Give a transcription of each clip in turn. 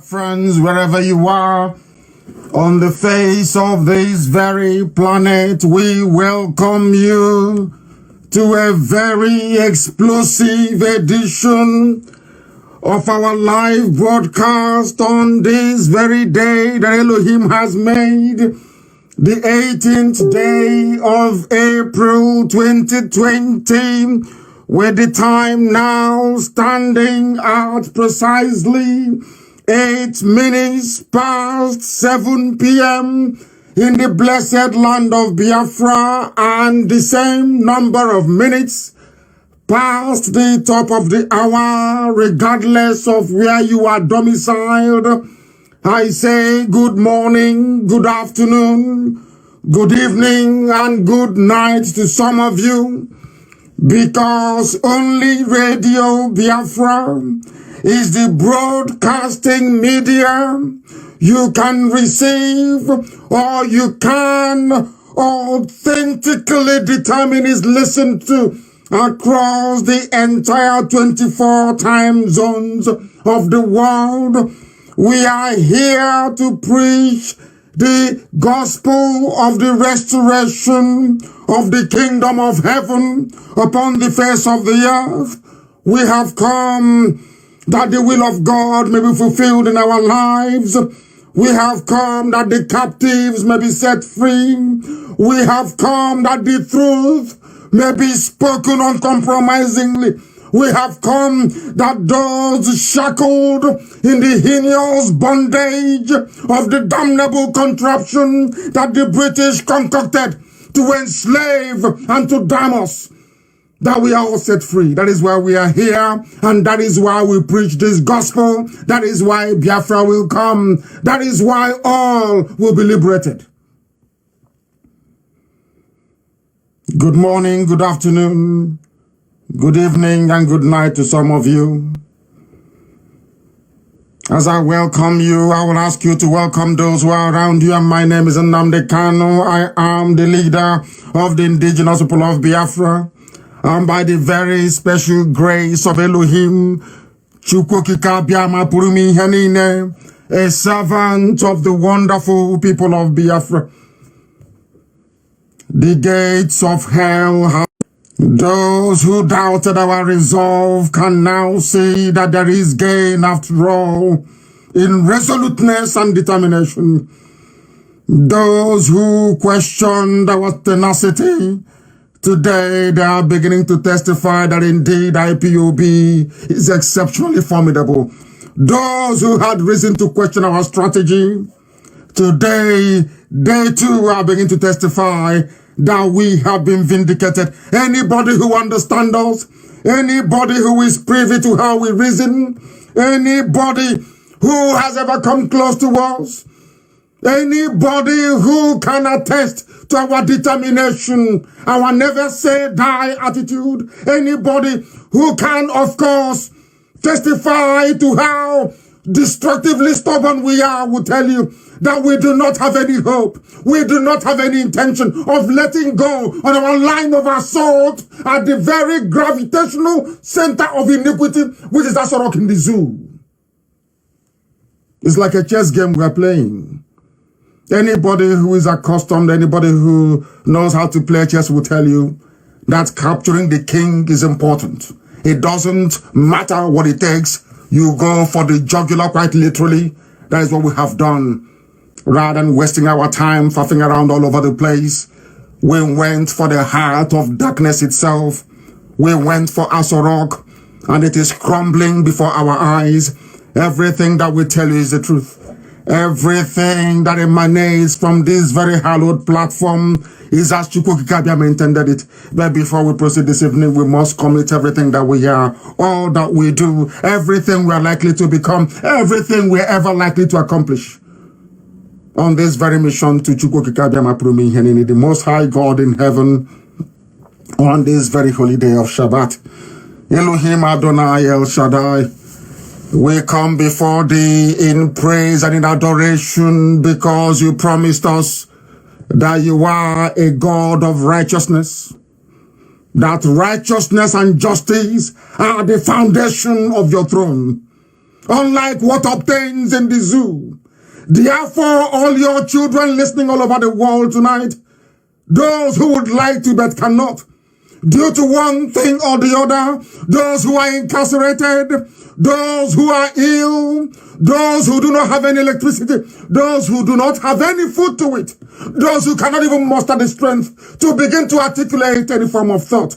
Friends, wherever you are on the face of this very planet, we welcome you to a very explosive edition of our live broadcast on this very day that Elohim has made, the 18th day of April 2020, with the time now standing at precisely 8 minutes past 7 p.m. in the blessed land of Biafra, and the same number of minutes past the top of the hour, regardless of where you are domiciled. I say good morning, good afternoon, good evening, and good night to some of you, because only Radio Biafra is the broadcasting media you can receive, or you can authentically determine is listened to across the entire 24 time zones of the world. We are here to preach the gospel of the restoration of the kingdom of heaven upon the face of the earth. We have come that the will of God may be fulfilled in our lives. We have come that the captives may be set free. We have come that the truth may be spoken uncompromisingly. We have come that those shackled in the heinous bondage of the damnable contraption that the British concocted to enslave and to damn us, that we are all set free. That is why we are here, and that is why we preach this gospel. That is why Biafra will come. That is why all will be liberated. Good morning, good afternoon, good evening, and good night to some of you. As I welcome you, I will ask you to welcome those who are around you. And my name is Nnamdi Kanu. I am the leader of the indigenous people of Biafra. And by the very special grace of Elohim, a servant of the wonderful people of Biafra, the gates of hell have... Those who doubted our resolve can now see that there is gain after all in resoluteness and determination. Those who questioned our tenacity, today they are beginning to testify that indeed Ipob is exceptionally formidable. Those who had reason to question our strategy, today they too are beginning to testify that we have been vindicated. Anybody who understands us, anybody who is privy to how we reason, anybody who has ever come close to us, anybody who can attest to our determination, our never say die attitude, anybody who can, of course, testify to how destructively stubborn we are, will tell you that we do not have any hope. We do not have any intention of letting go on our line of assault at the very gravitational center of iniquity, which is that rock in the zoo. It's like a chess game we're playing. Anybody who is accustomed, anybody who knows how to play chess will tell you that capturing the king is important. It doesn't matter what it takes. You go for the jugular quite literally. That is what we have done. Rather than wasting our time faffing around all over the place, we went for the heart of darkness itself. We went for Asorok, and it is crumbling before our eyes. Everything that we tell you is the truth. Everything that emanates from this very hallowed platform is as Chukwukikabiam intended it. But before we proceed this evening, we must commit everything that we hear, all that we do, everything we are likely to become, everything we are ever likely to accomplish on this very mission to Chukwukikabiam April, the Most High God in heaven, on this very holy day of Shabbat. Elohim Adonai El Shaddai, we come before thee in praise and in adoration, because you promised us that you are a God of righteousness, that righteousness and justice are the foundation of your throne. unlike what obtains in the zoo. Therefore, all your children listening all over the world tonight, those who would like to but cannot, due to one thing or the other, those who are incarcerated, those who are ill, those who do not have any electricity, those who do not have any food to eat, those who cannot even muster the strength to begin to articulate any form of thought,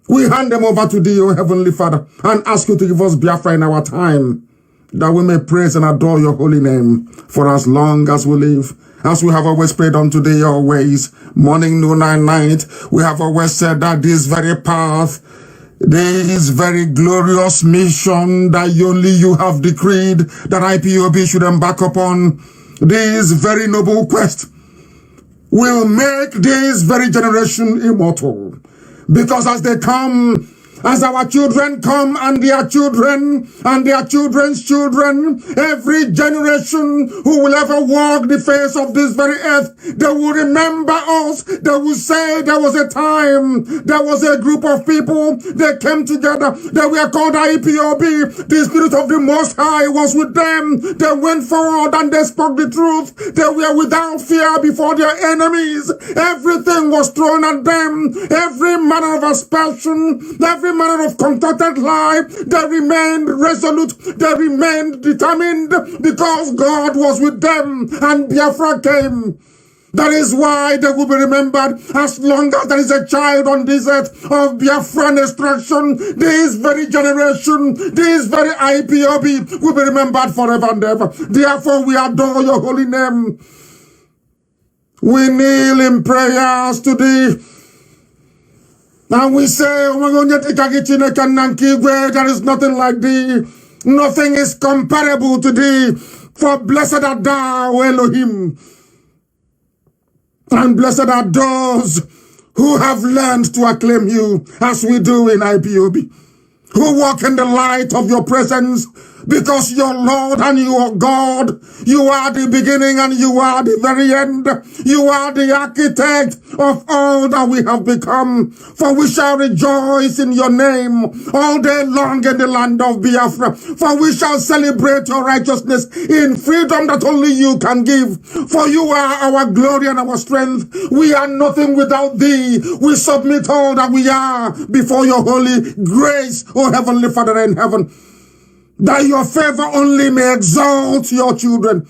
we hand them over to thee, O Heavenly Father, and ask you to give us Biafra in our time, that we may praise and adore your holy name for as long as we live. As we have always prayed unto thee always, morning, noon, and night, we have always said that this very path, this very glorious mission that only you have decreed that IPOB should embark upon, this very noble quest, will make this very generation immortal. Because as they come, as our children come and their children and their children's children, every generation who will ever walk the face of this very earth, they will remember us. They will say there was a time, there was a group of people, they came together, they were called IPOB. The Spirit of the Most High was with them. They went forward and they spoke the truth. They were without fear before their enemies. Everything was thrown at them. Every manner of aspersion, every manner of contorted life, they remained resolute, they remained determined, because God was with them and Biafra came. That is why they will be remembered as long as there is a child on this earth of Biafran extraction. This very generation, this very IPOB will be remembered forever and ever. Therefore, we adore your holy name. We kneel in prayers to thee. And we say, there is nothing like thee. Nothing is comparable to thee. For blessed art thou, Elohim. And blessed are those who have learned to acclaim you, as we do in IPOB, who walk in the light of your presence, because you're Lord and you are God. You are the beginning and you are the very end. You are the architect of all that we have become. For we shall rejoice in your name all day long in the land of Biafra. For we shall celebrate your righteousness in freedom that only you can give. For you are our glory and our strength. We are nothing without thee. We submit all that we are before your holy grace, O Heavenly Father in heaven, that your favor only may exalt your children,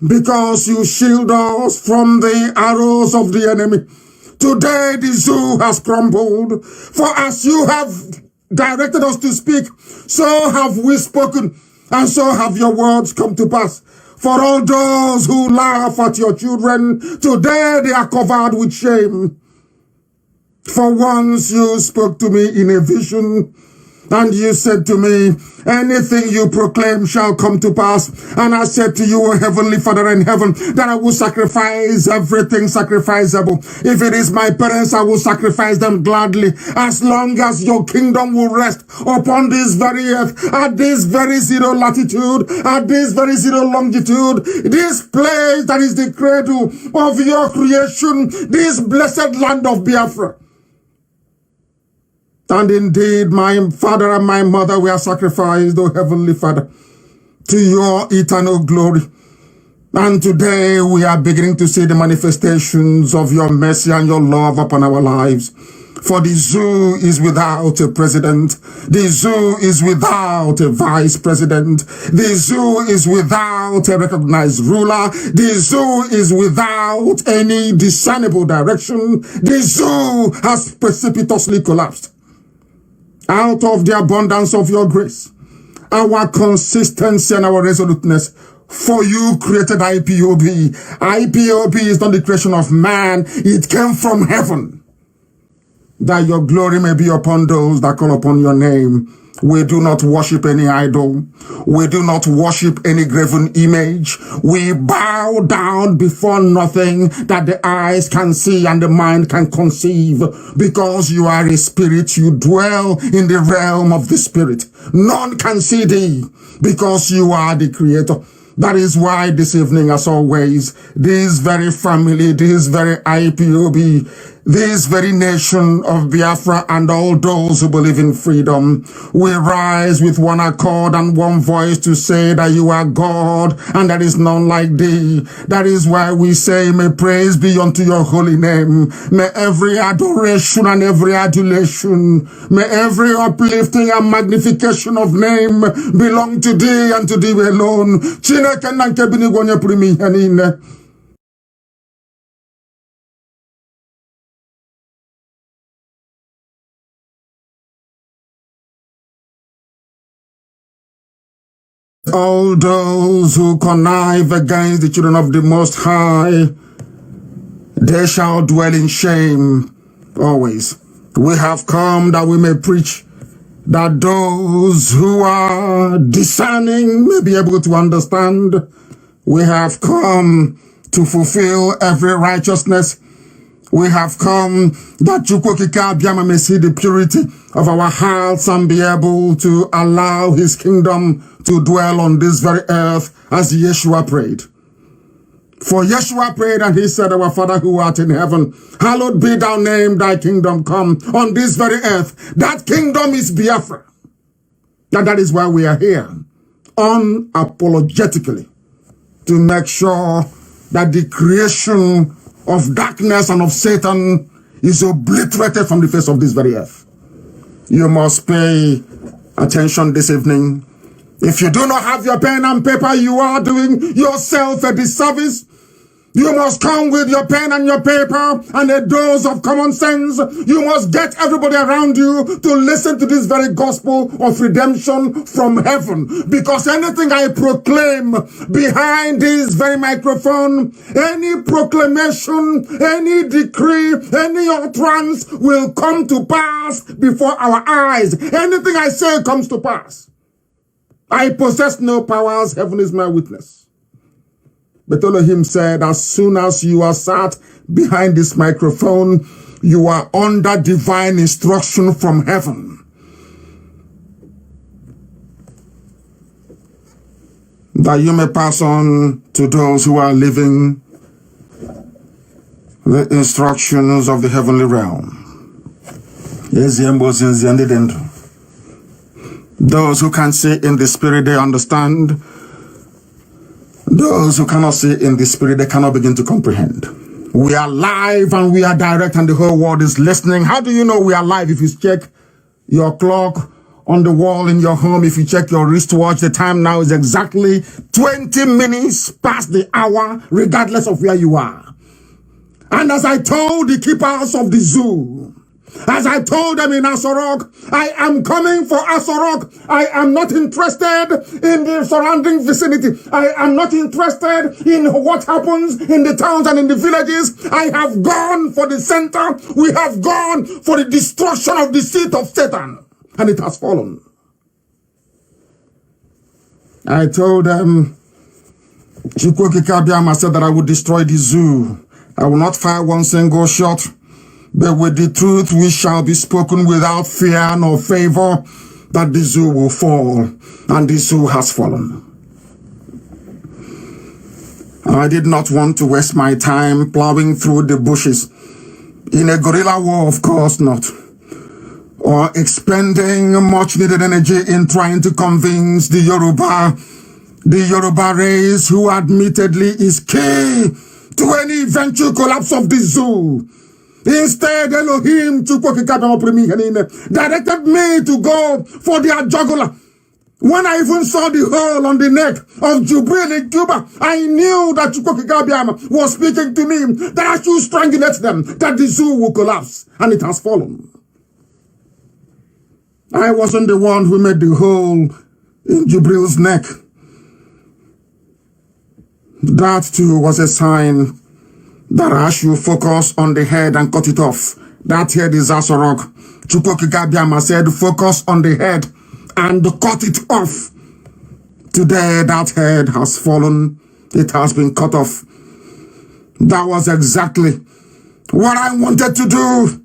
because you shield us from the arrows of the enemy. Today the zoo has crumbled, for as you have directed us to speak, so have we spoken, and so have your words come to pass. For all those who laugh at your children, today they are covered with shame. For once you spoke to me in a vision, and you said to me, anything you proclaim shall come to pass. And I said to you, O Heavenly Father in heaven, that I will sacrifice everything sacrificable. If it is my parents, I will sacrifice them gladly, as long as your kingdom will rest upon this very earth, at this very zero latitude, at this very zero longitude, this place that is the cradle of your creation, this blessed land of Biafra. And indeed, my father and my mother were sacrificed, O Heavenly Father, to your eternal glory. And today we are beginning to see the manifestations of your mercy and your love upon our lives. For the zoo is without a president. The zoo is without a vice president. The zoo is without a recognized ruler. The zoo is without any discernible direction. The zoo has precipitously collapsed. Out of the abundance of your grace, our consistency and our resoluteness, for you created IPOB. IPOB is not the creation of man. It came from heaven, that your glory may be upon those that call upon your name. We do not worship any idol. We do not worship any graven image. We bow down before nothing that the eyes can see and the mind can conceive. Because you are a spirit, you dwell in the realm of the spirit. None can see thee, because you are the creator. That is why this evening, as always, this very family, this very IPOB, this very nation of Biafra and all those who believe in freedom, we rise with one accord and one voice to say that you are God and there is none like thee. That is why we say, may praise be unto your holy name. May every adoration and every adulation, may every uplifting and magnification of name belong to thee and to thee alone. All those who connive against the children of the Most High, they shall dwell in shame always. We have come that we may preach, that those who are discerning may be able to understand. We have come to fulfill every righteousness. We have come that Chukwokika Abiyama may see the purity of our hearts and be able to allow his kingdom to dwell on this very earth as Yeshua prayed. For Yeshua prayed and he said, our Father who art in heaven, hallowed be thy name, thy kingdom come on this very earth. That kingdom is Biafra. And that is why we are here, unapologetically, to make sure that the creation of darkness and of Satan is obliterated from the face of this very earth. You must pay attention this evening. If you do not have your pen and paper, you are doing yourself a disservice. You must come with your pen and your paper and a dose of common sense. You must get everybody around you to listen to this very gospel of redemption from heaven. Because anything I proclaim behind this very microphone, any proclamation, any decree, any utterance will come to pass before our eyes. Anything I say comes to pass. I possess no powers. Heaven is my witness. But Elohim said, as soon as you are sat behind this microphone, you are under divine instruction from heaven. That you may pass on to those who are living the instructions of the heavenly realm. Those who can see in the spirit, they understand. Those who cannot see in the spirit, they cannot begin to comprehend. We are live and we are direct and the whole world is listening. How do you know we are live? If you check your clock on the wall in your home, if you check your wristwatch, the time now is exactly 20 minutes past the hour, regardless of where you are. And as I told the keepers of the zoo, as I told them in Asorok, I am coming for Asorok. I am not interested in the surrounding vicinity. I am not interested in what happens in the towns and in the villages. I have gone for the center. We have gone for the destruction of the seat of Satan. And it has fallen. I told them, Chukwokika Abiyama said that I would destroy the zoo. I will not fire one single shot. But with the truth which shall be spoken without fear nor favor, that the zoo will fall, and the zoo has fallen. I did not want to waste my time plowing through the bushes in a guerrilla war, of course not, or expending much needed energy in trying to convince the Yoruba race, who admittedly is key to any eventual collapse of the zoo. Instead, Elohim directed me to go for their jugular. When I even saw the hole on the neck of Jubril in Cuba, I knew that Chukwokika Abiyama was speaking to me, that I should strangulate them, that the zoo will collapse, and it has fallen. I wasn't the one who made the hole in Jubril's neck. That too was a sign that I should focus on the head and cut it off. That head is Asorok. Chukwokika Abiyama said, focus on the head and cut it off. Today, that head has fallen. It has been cut off. That was exactly what I wanted to do.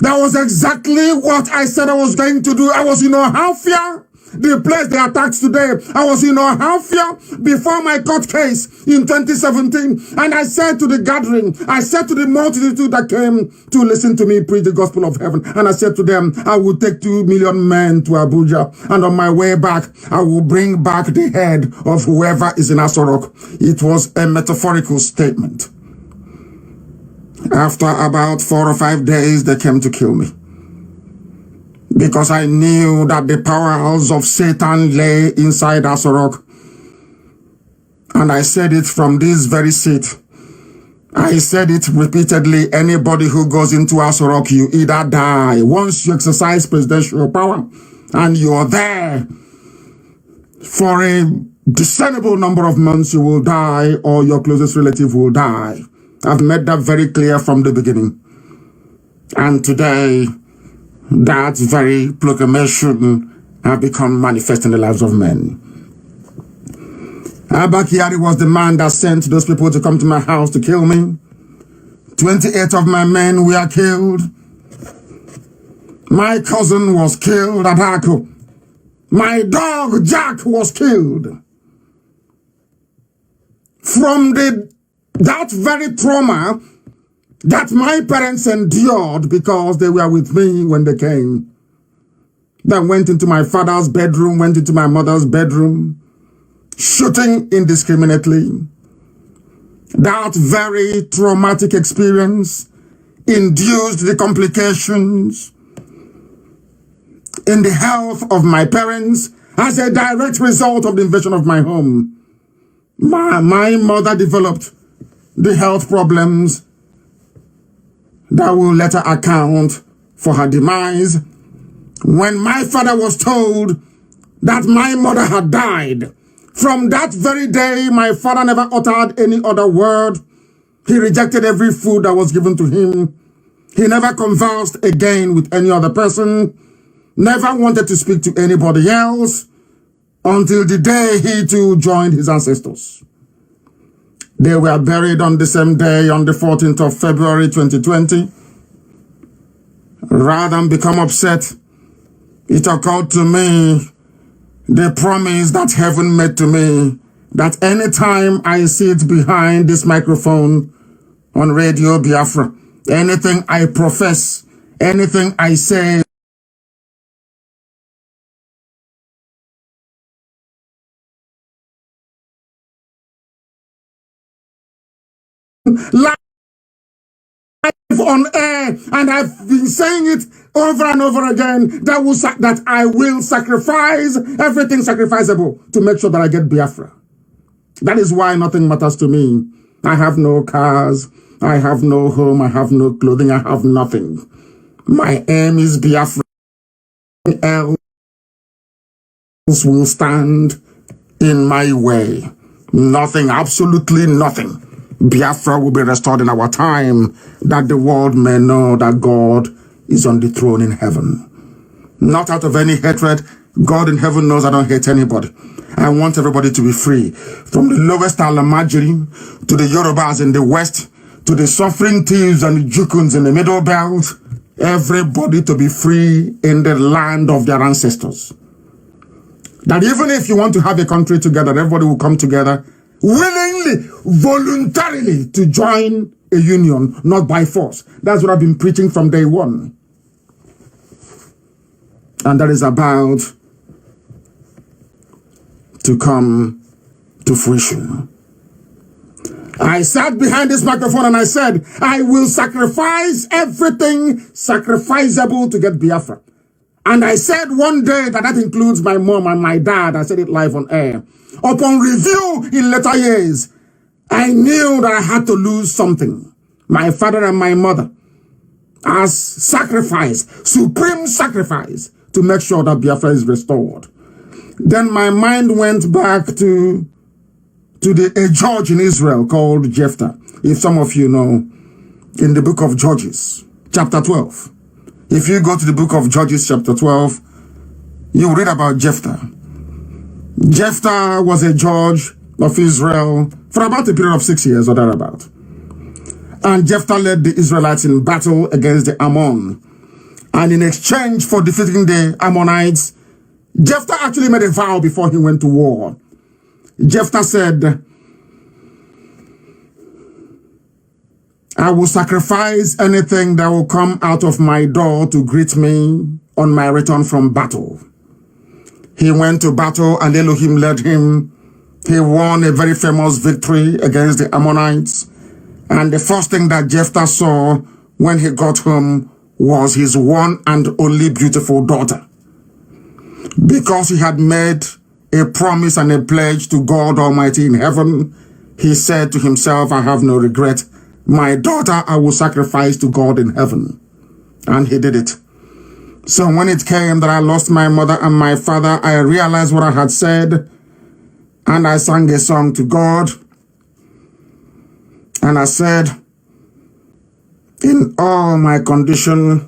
That was exactly what I said I was going to do. I was in Ohafia. The place they attacked today, I was in Ohafia before my court case in 2017. And I said to the gathering, I said to the multitude that came to listen to me preach the gospel of heaven, and I said to them, I will take 2 million men to Abuja, and on my way back, I will bring back the head of whoever is in Asorok. It was a metaphorical statement. After about 4 or 5 days, they came to kill me, because I knew that the powers of Satan lay inside Asorok. And I said it from this very seat. I said it repeatedly. Anybody who goes into Asorok, you either die. Once you exercise presidential power and you're there for a discernible number of months, you will die, or your closest relative will die. I've made that very clear from the beginning. And today, that very proclamation have become manifest in the lives of men. Abba Kyari was the man that sent those people to come to my house to kill me. 28 of my men were killed. My cousin was killed at Ako. My dog Jack was killed. From that very trauma that my parents endured because they were with me when they came. They went into my father's bedroom, went into my mother's bedroom, shooting indiscriminately. That very traumatic experience induced the complications in the health of my parents as a direct result of the invasion of my home. My mother developed the health problems that will later account for her demise. When my father was told that my mother had died, from that very day, my father never uttered any other word. He rejected every food that was given to him. He never conversed again with any other person, never wanted to speak to anybody else, until the day he too joined his ancestors. They were buried on the same day, on the 14th of February 2020. Rather than become upset, it occurred to me the promise that heaven made to me, that anytime I sit behind this microphone on Radio Biafra, anything I profess, anything I say, live on air, and I've been saying it over and over again, that I will sacrifice everything sacrificable to make sure that I get Biafra. That is why nothing matters to me. I have no cars, I have no home, I have no clothing, I have nothing. My aim is Biafra. Else will stand in my way. Nothing, absolutely nothing. Biafra will be restored in our time, that the world may know that God is on the throne in heaven. Not out of any hatred. God in heaven knows I don't hate anybody. I want everybody to be free. From the lowest Alamajiri to the Yorubas in the west, to the suffering thieves and the Jukuns in the middle belt, everybody to be free in the land of their ancestors. That even if you want to have a country together, everybody will come together willingly, voluntarily to join a union, not by force. That's what I've been preaching from day one. And that is about to come to fruition. I sat behind this microphone and I said, I will sacrifice everything sacrificable to get Biafra. And I said one day that includes my mom and my dad. I said it live on air. Upon review in later years, I knew that I had to lose something. My father and my mother, as sacrifice, supreme sacrifice, to make sure that Biafra is restored. Then my mind went back to a judge in Israel called Jephthah. If some of you know, in the book of Judges, chapter 12. If you go to the book of Judges, chapter 12, you read about Jephthah. Jephthah was a judge of Israel for about a period of 6 years or thereabout. And Jephthah led the Israelites in battle against the Ammon. And in exchange for defeating the Ammonites, Jephthah actually made a vow before he went to war. Jephthah said, I will sacrifice anything that will come out of my door to greet me on my return from battle. He went to battle and Elohim led him. He won a very famous victory against the Ammonites. And the first thing that Jephthah saw when he got home was his one and only beautiful daughter. Because he had made a promise and a pledge to God Almighty in heaven, he said to himself, I have no regret. My daughter I will sacrifice to God in heaven. And he did it. So when it came that I lost my mother and my father, I realized what I had said. And I sang a song to God. And I said, in all my condition,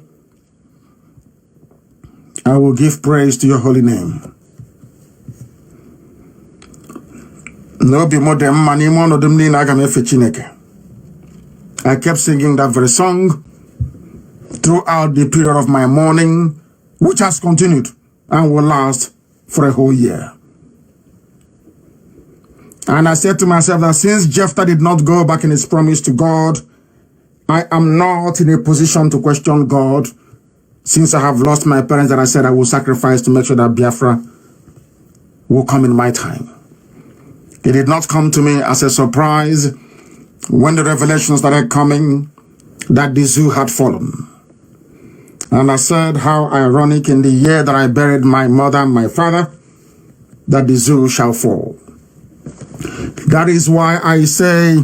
I will give praise to your holy name. No be more than money, more than me, I kept singing that very song throughout the period of my mourning, which has continued and will last for a whole year. And I said to myself that since Jephthah did not go back in his promise to God, I am not in a position to question God, since I have lost my parents that I said I will sacrifice to make sure that Biafra will come in my time. It did not come to me as a surprise when the revelation started coming that the zoo had fallen. And I said, how ironic in the year that I buried my mother and my father, that the zoo shall fall. That is why I say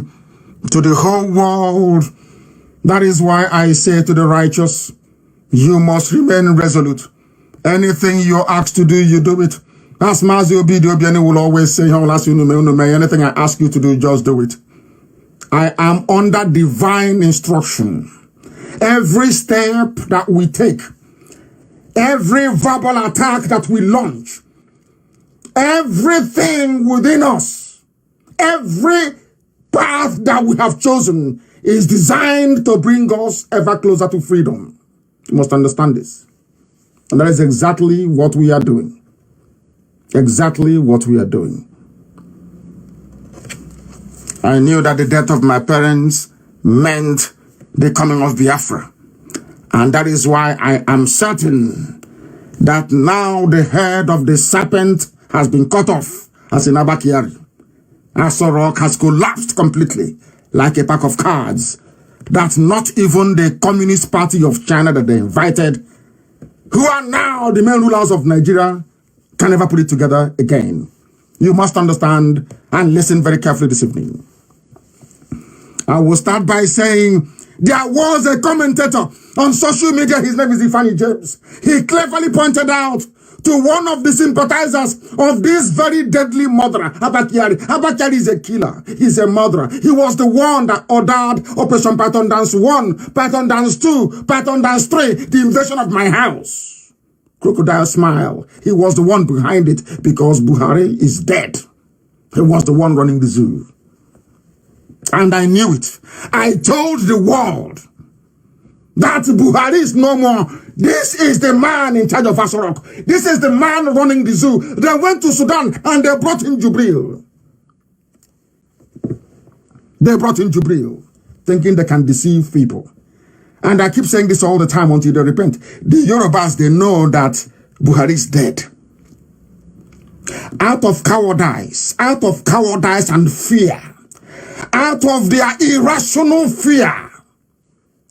to the whole world, that is why I say to the righteous, you must remain resolute. Anything you're asked to do, you do it. As Mazi Nnamdi will always say, anything I ask you to do, just do it. I am under divine instruction. Every step that we take, every verbal attack that we launch, everything within us, every path that we have chosen is designed to bring us ever closer to freedom. You must understand this. And that is exactly what we are doing. Exactly what we are doing. I knew that the death of my parents meant the coming of Biafra. And that is why I am certain that now the head of the serpent has been cut off, as in Abakiari. Asorok has collapsed completely, like a pack of cards, that not even the Communist Party of China that they invited, who are now the main rulers of Nigeria, can never put it together again. You must understand and listen very carefully this evening. I will start by saying there was a commentator on social media. His name is Ifani James. He cleverly pointed out to one of the sympathizers of this very deadly murderer, Abakiari. Abakiari is a killer. He's a murderer. He was the one that ordered Operation Python Dance 1, Python Dance 2, Python Dance 3, the invasion of my house. Crocodile smile. He was the one behind it because Buhari is dead. He was the one running the zoo. And I knew it. I told the world that Buhari is no more. This is the man in charge of Asorok. This is the man running the zoo. They went to Sudan and they brought in Jubril. They brought in Jubril, thinking they can deceive people. And I keep saying this all the time until they repent. The Yorubas, they know that Buhari is dead. Out of cowardice and fear, out of their irrational fear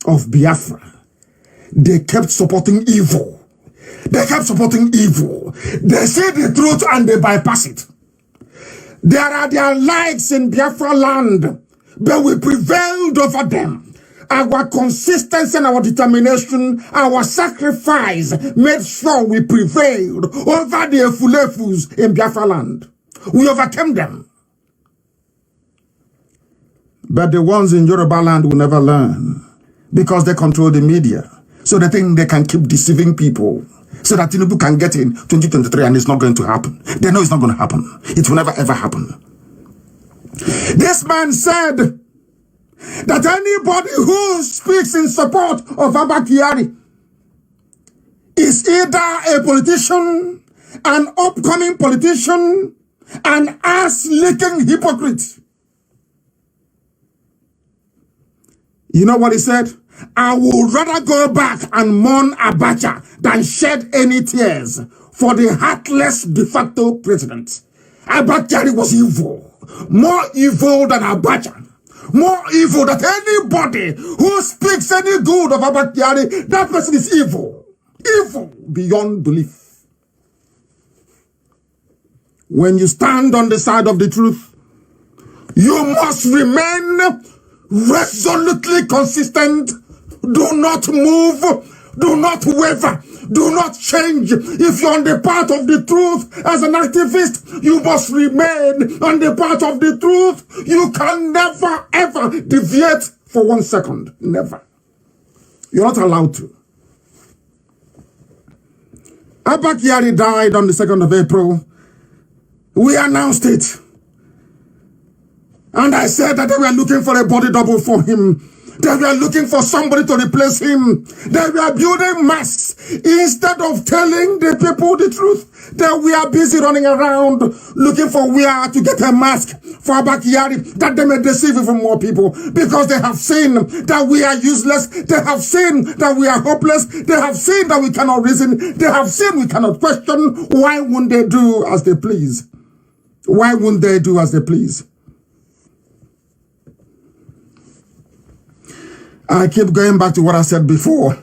of Biafra, they kept supporting evil. They kept supporting evil. They say the truth and they bypass it. There are their lights in Biafra land, but we prevailed over them. Our consistency and our determination, our sacrifice made sure we prevailed over the Efulefus in Biafra land. We overcame them. But the ones in Yoruba land will never learn because they control the media. So they think they can keep deceiving people so that Tinubu can get in 2023 and it's not going to happen. They know it's not going to happen. It will never ever happen. This man said that anybody who speaks in support of Abba Kyari is either a politician, an upcoming politician, an ass-licking hypocrite. You know what he said? I would rather go back and mourn Abacha than shed any tears for the heartless de facto president. Abacha was evil. More evil than Abacha. More evil than anybody who speaks any good of Abacha. That person is evil. Evil beyond belief. When you stand on the side of the truth, you must remain resolutely consistent. Do not move. Do not waver. Do not change. If you're on the path of the truth as an activist, you must remain on the path of the truth. You can never, ever deviate for 1 second. Never. You're not allowed to. Abba Kyari died on the 2nd of April. We announced it. And I said that they were looking for a body double for him. They were looking for somebody to replace him. They were building masks instead of telling the people the truth. They were busy running around looking for where to get a mask for Abba Kyari, that they may deceive even more people, because they have seen that we are useless. They have seen that we are hopeless. They have seen that we cannot reason. They have seen we cannot question. Why wouldn't they do as they please? Why wouldn't they do as they please? I keep going back to what I said before.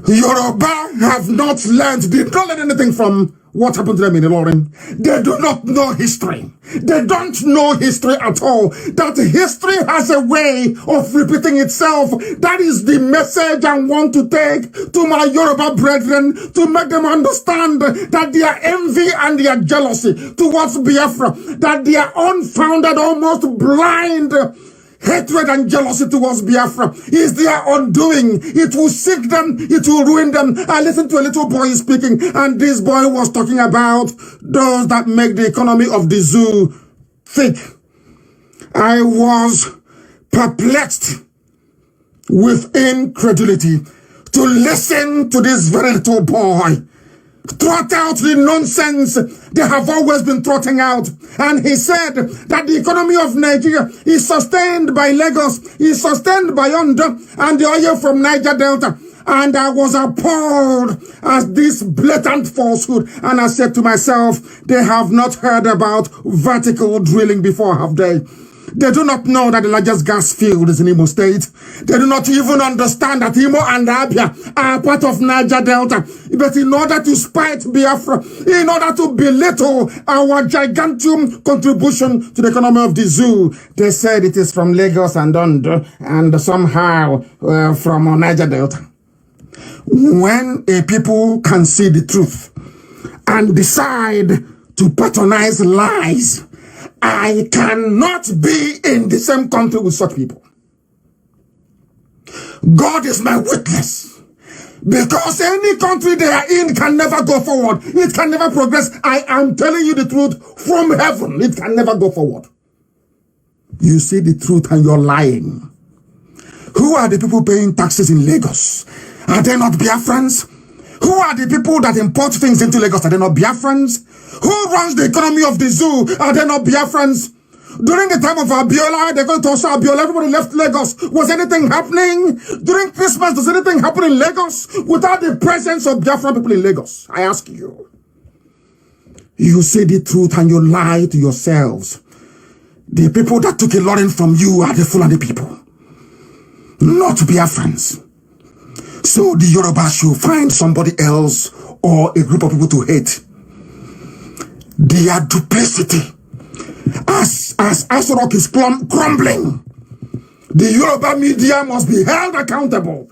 Yoruba have not learned, did not learn anything from what happened to them in Ilorin. They do not know history. They don't know history at all. That history has a way of repeating itself. That is the message I want to take to my Yoruba brethren, to make them understand that their envy and their jealousy towards Biafra, that their unfounded, almost blind hatred and jealousy towards Biafra is their undoing. It will seek them. It will ruin them. I listened to a little boy speaking, and this boy was talking about those that make the economy of the zoo thick. I was perplexed with incredulity to listen to this very little boy trot out the nonsense they have always been trotting out. And he said that the economy of Nigeria is sustained by Lagos, is sustained by Ondo, and the oil from Niger Delta. And I was appalled at this blatant falsehood. And I said to myself, they have not heard about vertical drilling before, have they? They do not know that the largest gas field is in Imo State. They do not even understand that Imo and Abia are part of Niger Delta. But in order to spite Biafra, in order to belittle our gigantic contribution to the economy of the zoo, they said it is from Lagos and Ondo, and somehow from Niger Delta. When a people can see the truth and decide to patronize lies, I cannot be in the same country with such people. God is my witness. Because any country they are in can never go forward. It can never progress. I am telling you the truth from heaven. It can never go forward. You see the truth and you're lying. Who are the people paying taxes in Lagos? Are they not Biafrans? Who are the people that import things into Lagos? Are they not Biafrans? Who runs the economy of the zoo? Are they not Biafrans? During the time of Abiola, they go to Abiola, everybody left Lagos. Was anything happening? During Christmas, does anything happen in Lagos without the presence of Biafran people in Lagos? I ask you. You say the truth and you lie to yourselves. The people that took a lot from you are the Fulani people, not Biafrans. So the Yoruba should find somebody else or a group of people to hate. Their duplicity, as Asorok is crumbling, the Yoruba media must be held accountable.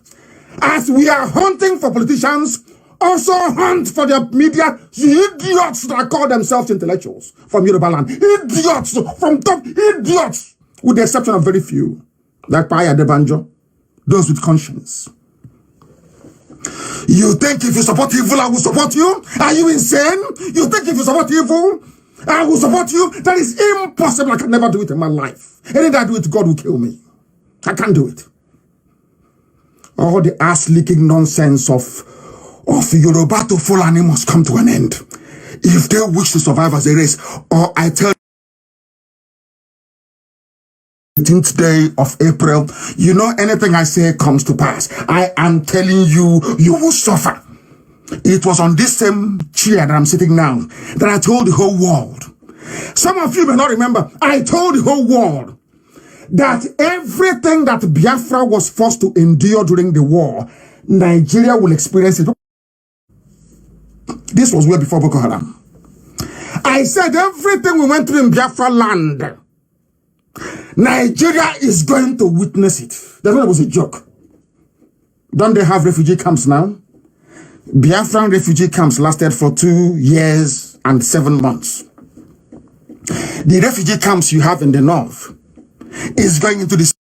As we are hunting for politicians, also hunt for their media, the idiots that call themselves intellectuals from Yoruba land. Idiots from top, idiots, with the exception of very few, like Paya Debanjo, those with conscience. You think if you support evil, I will support you? Are you insane? You think if you support evil, I will support you? That is impossible. I can never do it in my life. Any day I do it, God will kill me. I can't do it. All the ass-licking nonsense of Yoruba to Fulani must come to an end. if they wish to survive as a race, or I tell 18th day of April, you know, anything I say comes to pass. I am telling you, you will suffer. It was on this same chair that I'm sitting now that I told the whole world. Some of you may not remember, I told the whole world that everything that Biafra was forced to endure during the war, Nigeria will experience it. This was way before Boko Haram. I said everything we went through in Biafra land, Nigeria is going to witness it. That was a joke. Don't they have refugee camps now? Biafran refugee camps lasted for 2 years and 7 months. The refugee camps you have in the north is going into this.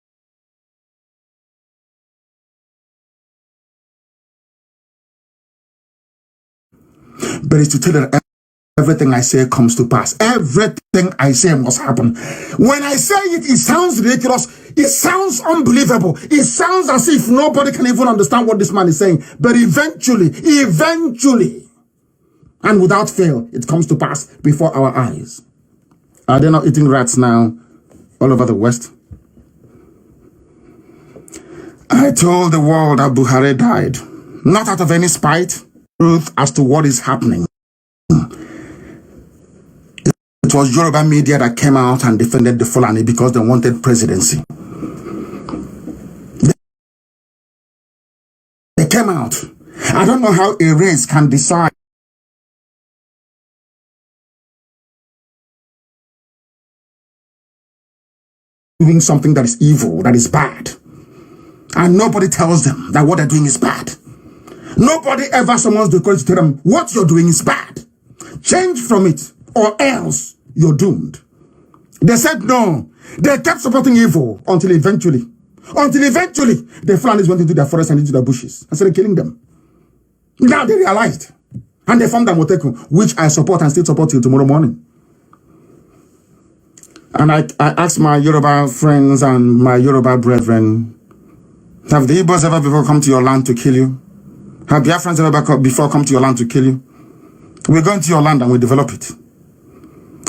But it's to tell that everything I say comes to pass. Everything I say must happen. When I say it, it sounds ridiculous. It sounds unbelievable. It sounds as if nobody can even understand what this man is saying. But eventually, and without fail, it comes to pass before our eyes. Are they not eating rats now all over the West? I told the world that Buhari died, not out of any spite, truth as to what is happening. It was Yoruba media that came out and defended the Fulani because they wanted presidency. They came out. I don't know how a race can decide doing something that is evil, that is bad. And nobody tells them that what they're doing is bad. Nobody ever summons the courage to tell them what you're doing is bad. Change from it or else you're doomed. They said no. They kept supporting evil until eventually, the Fulanis went into their forest and into their bushes and started killing them. Now they realized. And they formed Amotekun, which I support and still support till tomorrow morning. And I asked my Yoruba friends and my Yoruba brethren, have the Igbos ever before come to your land to kill you? Have Biafrans ever before come to your land to kill you? We go into your land and we develop it.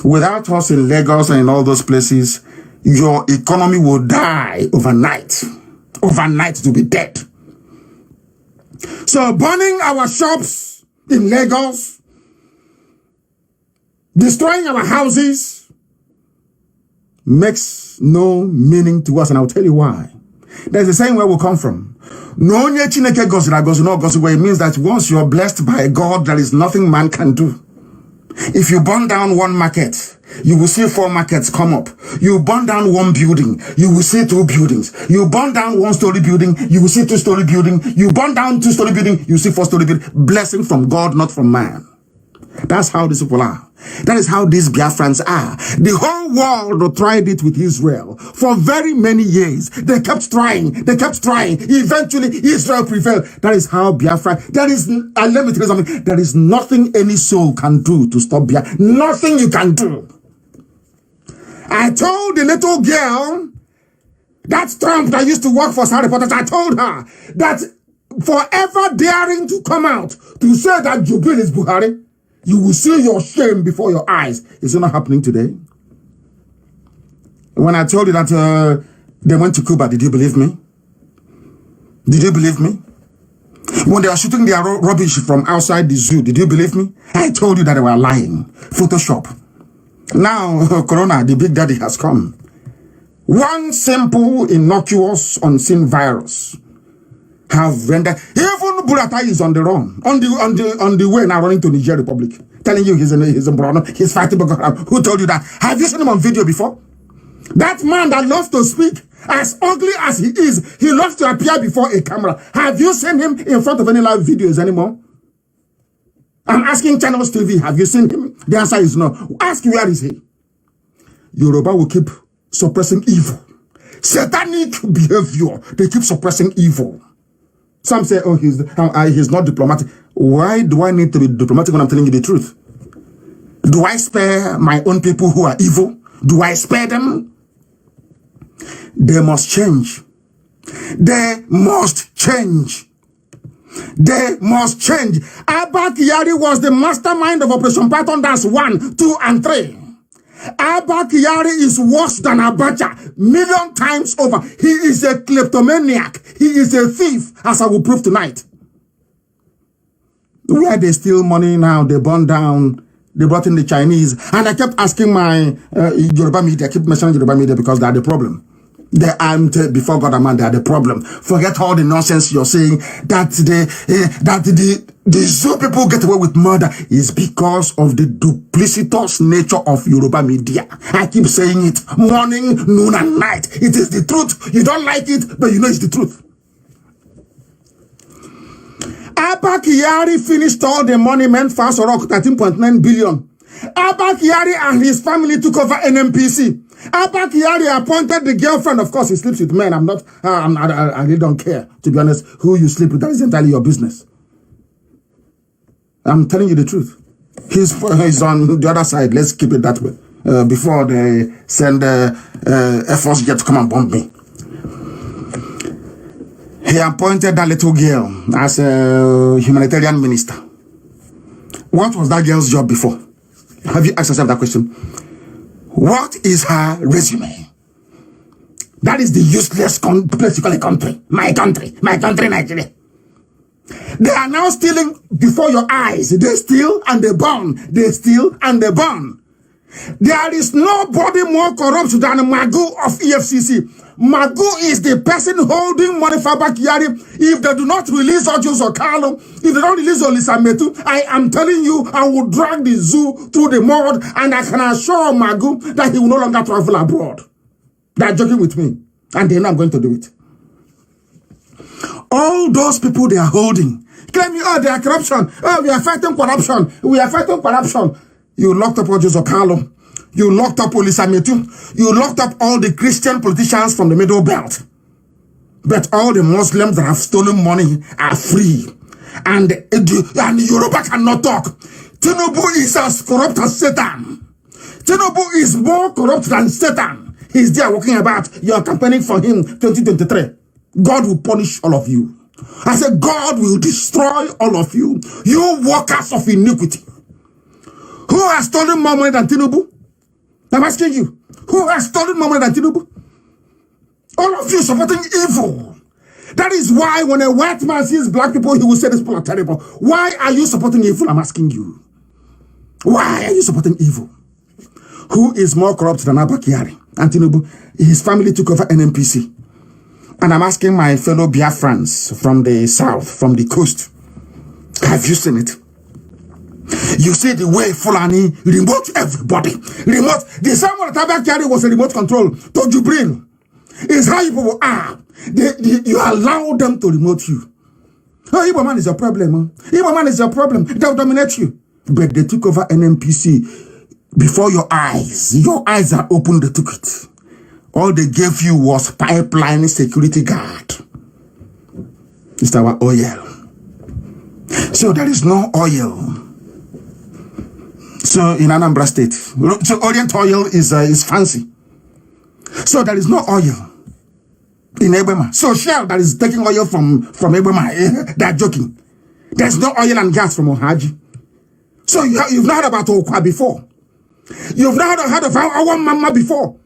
Without us in Lagos and in all those places, your economy will die overnight. Overnight to be dead. So burning our shops in Lagos, destroying our houses, makes no meaning to us, and I'll tell you why. There's a saying where we come from. No, it means that once you're blessed by God, there is nothing man can do. If you burn down one market, you will see 4 markets come up. You burn down one building, you will see 2 buildings. You burn down 1-story building, you will see 2-story building. You burn down 2-story building, you see 4-story building. Blessing from God, not from man. That's how these people are. That is how these Biafrans are. The whole world tried it with Israel for very many years. They kept trying. Eventually, Israel prevailed. That is how Biafra. Let me tell you something. There is nothing any soul can do to stop Biafra. Nothing you can do. I told the little girl, that Trump that used to work for Saudi Reporters, I told her that forever daring to come out to say that Jubil is Buhari, you will see your shame before your eyes. It's not happening today. When I told you that they went to Cuba, did you believe me? Did you believe me? When they were shooting their rubbish from outside the zoo, did you believe me? I told you that they were lying. Photoshop. Now, Corona, the big daddy, has come. One simple, innocuous, unseen virus have rendered. Even Buratai is on the run, on the way now, running to Niger Republic, telling you he's in Bruno, he's fighting Boko Haram. Who told you that? Have you seen him on video before? That man that loves to speak, as ugly as he is, he loves to appear before a camera. Have you seen him in front of any live videos anymore? I'm asking Channels TV, have you seen him? The answer is no. Ask where is he? Yoruba will keep suppressing evil. Satanic behavior. They keep suppressing evil. Some say, oh, he's not diplomatic. Why do I need to be diplomatic when I'm telling you the truth? Do I spare my own people who are evil? Do I spare them? They must change. They must change. They must change. Abba Kyari was the mastermind of Operation Python. That's 1, 2, and 3. Abba Kyari is worse than Abacha, million times over. He is a kleptomaniac. He is a thief, as I will prove tonight. Where they steal money now, they burn down, they brought in the Chinese. And I kept asking my Yoruba media, I keep mentioning Yoruba media because they are the problem. They aren't before God and man, they are the problem. Forget all the nonsense you're saying that the Zoo people get away with murder is because of the duplicitous nature of Yoruba media. I keep saying it morning, noon, and night. It is the truth. You don't like it, but you know it's the truth. Abba Kyari finished all the money meant for Sorok, 13.9 billion. Abba Kyari and his family took over NMPC. Abba Kyari appointed the girlfriend. Of course, he sleeps with men. I really don't care, to be honest, who you sleep with. That is entirely your business. I'm telling you the truth. He's on the other side. Let's keep it that way. Before they send Air Force jet to come and bomb me. He appointed that little girl as a humanitarian minister. What was that girl's job before? Have you asked yourself that question? What is her resume? That is the useless place you call a country. My country, Nigeria. They are now stealing before your eyes. They steal and they burn. They steal and they burn. There is nobody more corrupt than Magu of EFCC. Magu is the person holding money for Abba Kyari. If they do not release Ojus or Carlo, if they don't release Olisa Metu, I am telling you, I will drag the zoo through the mud, and I can assure Magu that he will no longer travel abroad. They are joking with me, and they know I'm going to do it. All those people they are holding, claiming, oh, they are corruption. Oh, we are fighting corruption. We are fighting corruption. You locked up Ojus or Carlo. You locked up Olisa Metu. You locked up all the Christian politicians from the Middle Belt. But all the Muslims that have stolen money are free. And Yoruba cannot talk. Tinubu is as corrupt as Satan. Tinubu is more corrupt than Satan. He's there walking about. You're campaigning for him 2023. God will punish all of you. I said God will destroy all of you. You workers of iniquity. Who has stolen more money than Tinubu? I'm asking you, who has stolen more money than Tinubu? All of you supporting evil. That is why when a white man sees black people, he will say these people are terrible. Why are you supporting evil? I'm asking you. Why are you supporting evil? Who is more corrupt than Abba Kyari and Tinubu? His family took over NMPC. And I'm asking my fellow Biafrans from the south, from the coast, have you seen it? You see the way Fulani remote everybody. Remote. The same way that Abba Kyari was a remote control to Jubril. Is how people are. You allow them to remote you. Oh, Igbo man is your problem. Huh? Igbo man is your problem. They'll dominate you. But they took over NMPC before your eyes. Your eyes are open, they took it. All they gave you was pipeline security guard. It's our oil. So there is no oil. So in Anambra State, so Orient oil is fancy. So there is no oil in Ebema. So Shell that is taking oil from Ebema, they are joking. There's no oil and gas from Ohaji. So you've not heard about Okwa before. You've not heard of our mama before.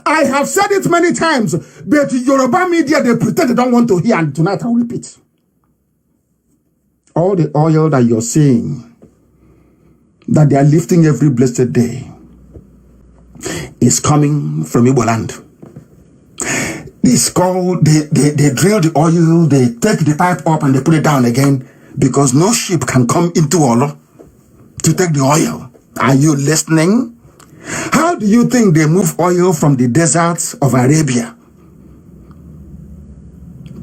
I have said it many times, but Yoruba media, they pretend they don't want to hear, and tonight I'll repeat. All the oil that you're seeing, that they are lifting every blessed day, is coming from Igbo land. It's called, they drill the oil, they take the pipe up and they put it down again, because no ship can come into Olo to take the oil. Are you listening? How do you think they move oil from the deserts of Arabia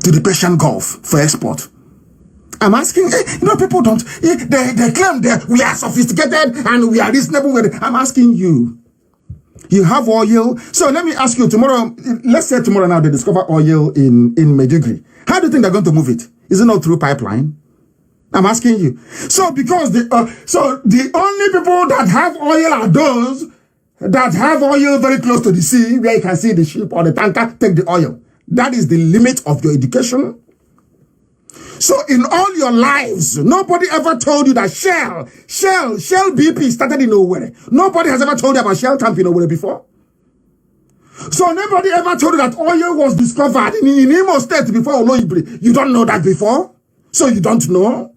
to the Persian Gulf for export? I'm asking, people don't, they claim that we are sophisticated and we are reasonable with it. I'm asking you, you have oil. So let me ask you tomorrow, let's say tomorrow now they discover oil in Medjugorje. How do you think they're going to move it? Is it not through pipeline? I'm asking you. So because the only people that have oil are those that have oil very close to the sea, where you can see the ship or the tanker take the oil. That is the limit of your education. So in all your lives, nobody ever told you that Shell BP started in Owerri. Nobody has ever told you about Shell camp in Owerri before. So nobody ever told you that oil was discovered in Imo State before Oloibiri. You don't know that before? So you don't know?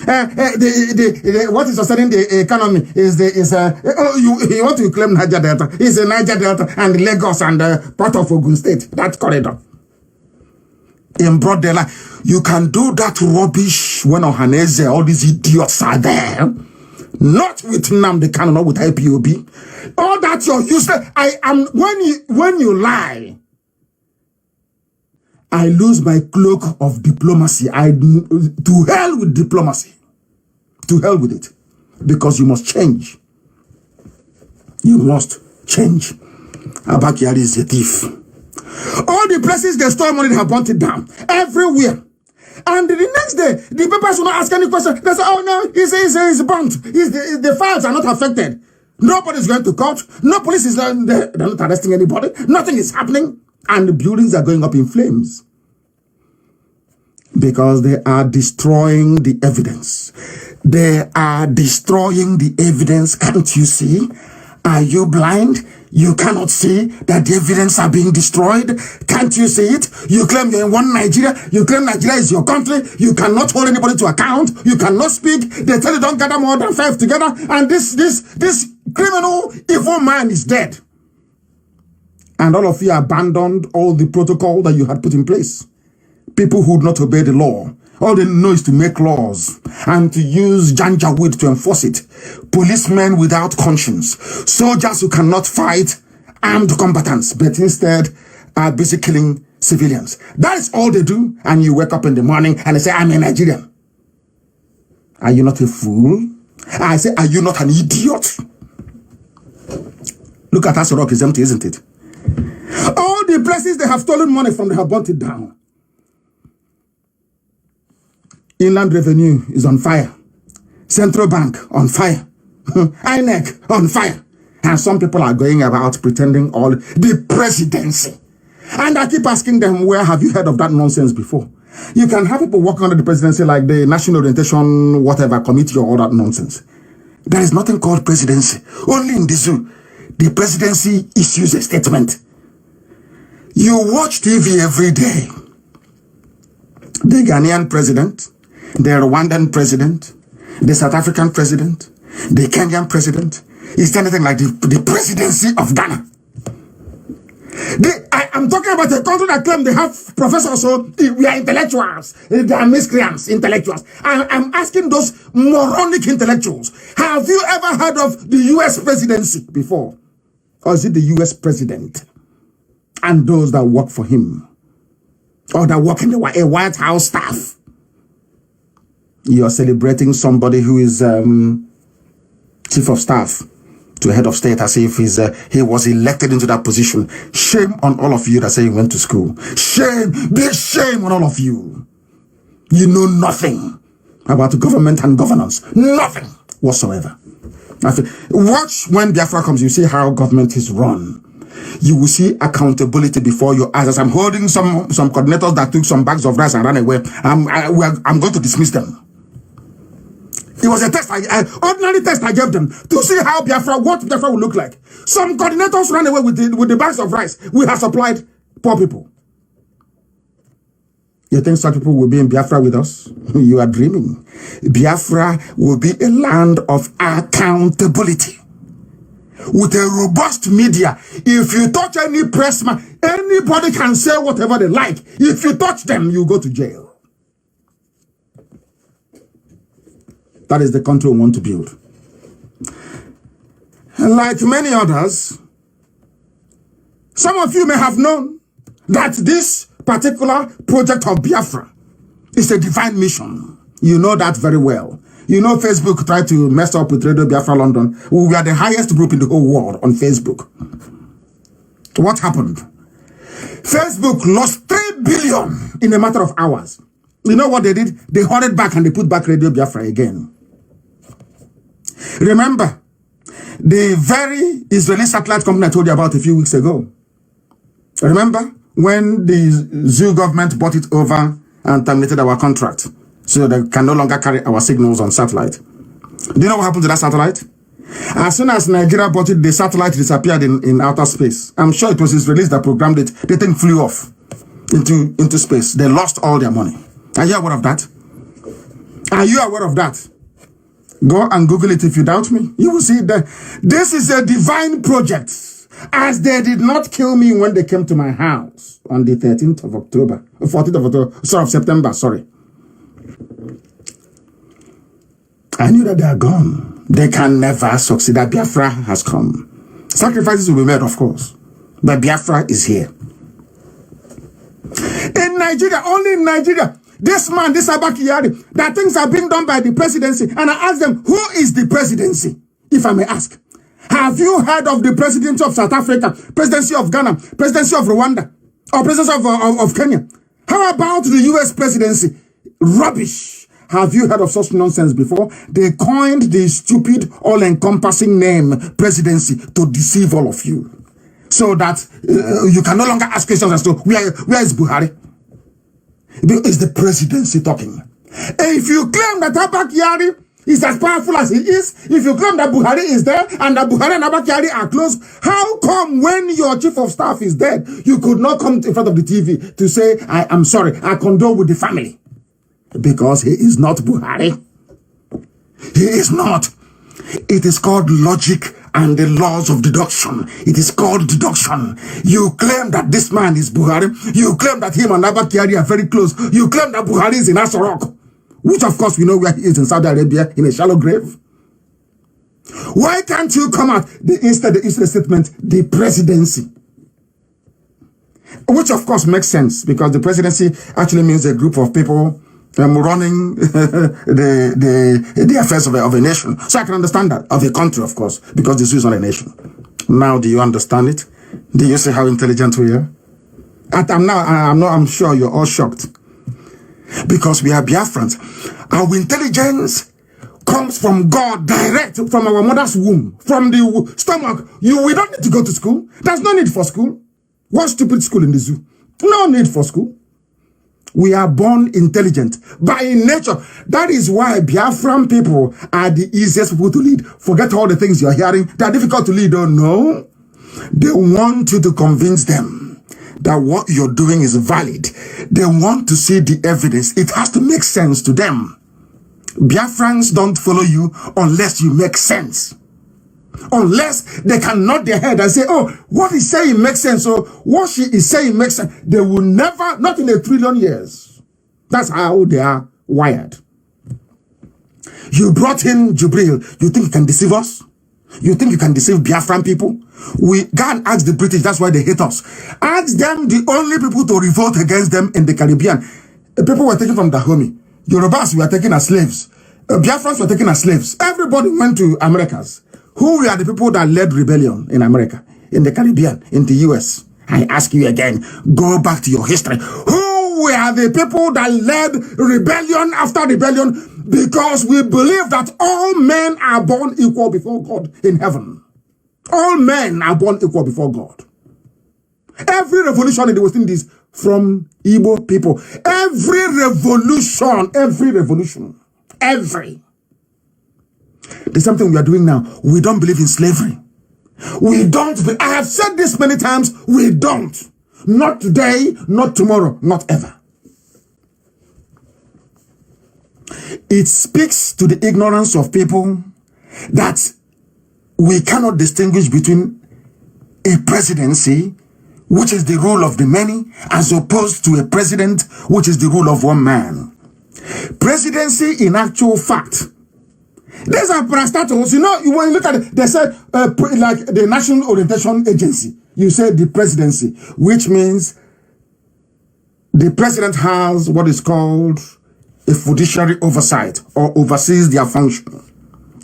What is sustaining the economy you want to claim Niger Delta? It's the Niger Delta and Lagos and part of Ogun State. That corridor. In broad daylight, you can do that rubbish when Ohaneze, all these idiots are there. Not with Nnamdi Kanu, not with Ipob. All that you're useless. I am when you lie, I lose my cloak of diplomacy. To hell with diplomacy. To hell with it. Because you must change. You must change. Abakiari is a thief. All the places they store money, they have burnt it down. Everywhere. And the next day, the papers will not ask any question. They say, oh no, he's burnt. The files are not affected. Nobody's going to court. No police is they're not arresting anybody. Nothing is happening. And the buildings are going up in flames. Because they are destroying the evidence. They are destroying the evidence. Can't you see? Are you blind? You cannot see that the evidence are being destroyed. Can't you see it? You claim you're in one Nigeria. You claim Nigeria is your country. You cannot hold anybody to account. You cannot speak. They tell you don't gather more than 5 together. And this criminal, evil man is dead. And all of you abandoned all the protocol that you had put in place. People who would not obey the law. All they know is to make laws and to use janjaweed to enforce it. Policemen without conscience. Soldiers who cannot fight armed combatants, but instead are busy killing civilians. That is all they do. And you wake up in the morning and they say, I'm a Nigerian. Are you not a fool? I say, are you not an idiot? Look at us, rock is empty, isn't it? All the places they have stolen money from, they have burnt it down. Inland Revenue is on fire. Central Bank on fire. INEC on fire. And some people are going about pretending all the presidency. And I keep asking them, where have you heard of that nonsense before? You can have people working under the presidency like the National Orientation, whatever, committee or all that nonsense. There is nothing called presidency. Only in the zoo. The presidency issues a statement. You watch TV every day. The Ghanaian president, the Rwandan president, the South African president, the Kenyan president. Is there anything like the presidency of Ghana? I'm talking about a country that claim they have professors, so we are intellectuals. They are miscreants, intellectuals. I'm asking those moronic intellectuals, have you ever heard of the US presidency before? Or is it the US president and those that work for him? Or that work in the White House staff? You're celebrating somebody who is chief of staff to head of state as if he was elected into that position. Shame on all of you that say you went to school. Shame, big shame on all of you. You know nothing about government and governance. Nothing whatsoever. Watch when Biafra comes, you see how government is run. You will see accountability before your eyes. As I'm holding some coordinators that took some bags of rice and ran away, I'm going to dismiss them. It was a test, ordinary test I gave them to see how what Biafra would look like. Some coordinators ran away with the bags of rice we have supplied poor people. You think such people will be in Biafra with us? You are dreaming. Biafra will be a land of accountability. With a robust media. If you touch any pressman, anybody can say whatever they like. If you touch them, you go to jail. That is the country we want to build. Like many others, some of you may have known that this particular project of Biafra is a divine mission. You know that very well. You know Facebook tried to mess up with Radio Biafra London. We are the highest group in the whole world on Facebook. What happened? Facebook lost 3 billion in a matter of hours. You know what they did? They hurried back and they put back Radio Biafra again. Remember, the very Israeli satellite company I told you about a few weeks ago. Remember when the zoo government bought it over and terminated our contract. So they can no longer carry our signals on satellite. Do you know what happened to that satellite? As soon as Nigeria bought it, the satellite disappeared in outer space. I'm sure it was Israelis that programmed it. The thing flew off into space. They lost all their money. Are you aware of that? Are you aware of that? Go and Google it if you doubt me. You will see that this is a divine project. As they did not kill me when they came to my house on the 13th of October, 14th of October, of September, sorry. I knew that they are gone. They can never succeed. That Biafra has come. Sacrifices will be made, of course. But Biafra is here. In Nigeria, only in Nigeria, this man, this Abakiyari, that things are being done by the presidency. And I ask them, who is the presidency? If I may ask. Have you heard of the presidency of South Africa, presidency of Ghana, presidency of Rwanda, or presidency of Kenya? How about the US presidency? Rubbish. Have you heard of such nonsense before? They coined the stupid, all-encompassing name presidency to deceive all of you. So that you can no longer ask questions as to where is Buhari? It's the presidency talking. If you claim that Abakiyari is as powerful as he is, if you claim that Buhari is there and that Buhari and Abakiyari are close, how come when your chief of staff is dead, you could not come in front of the TV to say, I am sorry, I condole with the family? Because he is not Buhari. He is not. It is called logic and the laws of deduction. It is called deduction. You claim that this man is Buhari. You claim that him and Abakiyari are very close. You claim that Buhari is in Asorok, which of course we know where he is in Saudi Arabia, in a shallow grave. Why can't you come out instead the statement, the presidency? Which of course makes sense, because the presidency actually means a group of people running the affairs of a nation. So I can understand that. Of a country, of course, because this is not a nation. Now, do you understand it? Do you see how intelligent we are? I'm sure you're all shocked. Because we are Biafrans. Our intelligence comes from God, direct from our mother's womb, from the stomach. We don't need to go to school. There's no need for school. What stupid school in the zoo? No need for school. We are born intelligent by nature. That is why Biafran people are the easiest people to lead. Forget all the things you're hearing. They are difficult to lead. Oh no. They want you to convince them that what you're doing is valid. They want to see the evidence. It has to make sense to them. Biafrans don't follow you unless you make sense. Unless they can nod their head and say, oh, what he's saying makes sense, or what she is saying makes sense. They will never, not in a trillion years. That's how they are wired. You brought in Jubril. You think you can deceive us? You think you can deceive Biafran people? We go and ask the British, that's why they hate us. Ask them, the only people to revolt against them in the Caribbean. People were taken from Dahomey. Yorubas were taken as slaves. Biafrans were taken as slaves. Everybody went to Americas. Who were the people that led rebellion in America, in the Caribbean, in the US? I ask you again, go back to your history. Who were the people that led rebellion after rebellion? Because we believe that all men are born equal before God in heaven. All men are born equal before God. Every revolution in the West Indies from Igbo people. Every revolution. There's something we are doing now. We don't believe in slavery. We don't. I have said this many times. We don't. Not today, not tomorrow, not ever. It speaks to the ignorance of people that we cannot distinguish between a presidency, which is the rule of the many, as opposed to a president, which is the rule of one man. Presidency, in actual fact, these are parastatals. You know, when you look at it, they said, like the National Orientation Agency, you said the presidency, which means the president has what is called a fiduciary oversight, or oversees their function,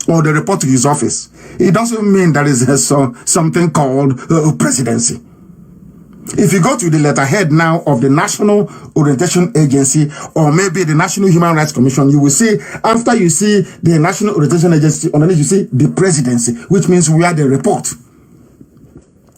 or they report to his office. It doesn't mean there is something called presidency. If you go to the letterhead now of the National Orientation Agency, or maybe the National Human Rights Commission, you will see, after you see the National Orientation Agency, underneath you see the presidency, which means where they report.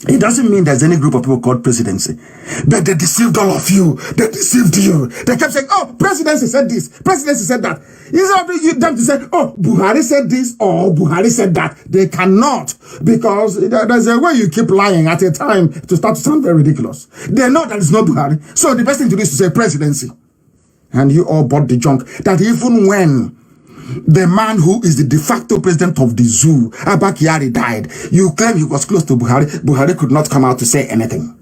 It doesn't mean there's any group of people called presidency. But they deceived all of you. They deceived you. They kept saying, oh, presidency said this. Presidency said that. It's not them to say, oh, Buhari said this or Buhari said that. They cannot. Because there's a way you keep lying at a time to start to sound very ridiculous. They know that it's not Buhari. So the best thing to do is to say presidency. And you all bought the junk. That even when the man who is the de facto president of the zoo, Abba Kyari, died, you claim he was close to Buhari. Buhari could not come out to say anything.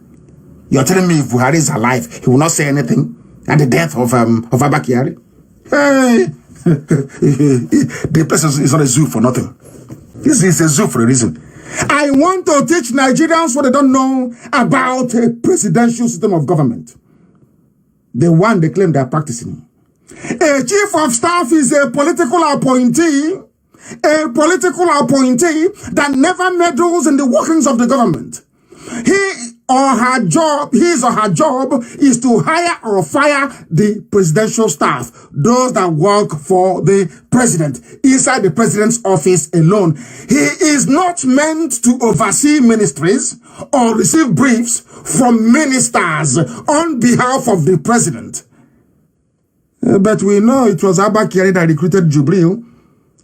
You're telling me if Buhari is alive, he will not say anything at the death of Abba Kyari? Hey, the place is not a zoo for nothing. This is a zoo for a reason. I want to teach Nigerians what they don't know about a presidential system of government. The one they claim they are practicing. A chief of staff is a political appointee that never meddles in the workings of the government. His or her job is to hire or fire the presidential staff, those that work for the president, inside the president's office alone. He is not meant to oversee ministries or receive briefs from ministers on behalf of the president. But we know it was Abba Kyari that recruited Jubril,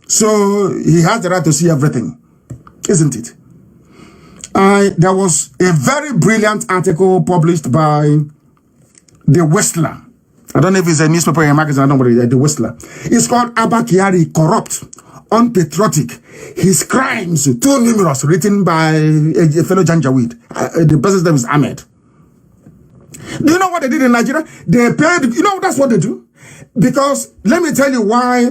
so he has the right to see everything, isn't it? There was a very brilliant article published by The Whistler. I don't know if it's a newspaper or a magazine, I don't know, The Whistler. It's called Abba Kyari, Corrupt, Unpatriotic, His Crimes Too Numerous, written by a fellow Janjaweed. The person's name is Ahmed. Do you know what they did in Nigeria? They paid, you know, that's what they do. Because let me tell you why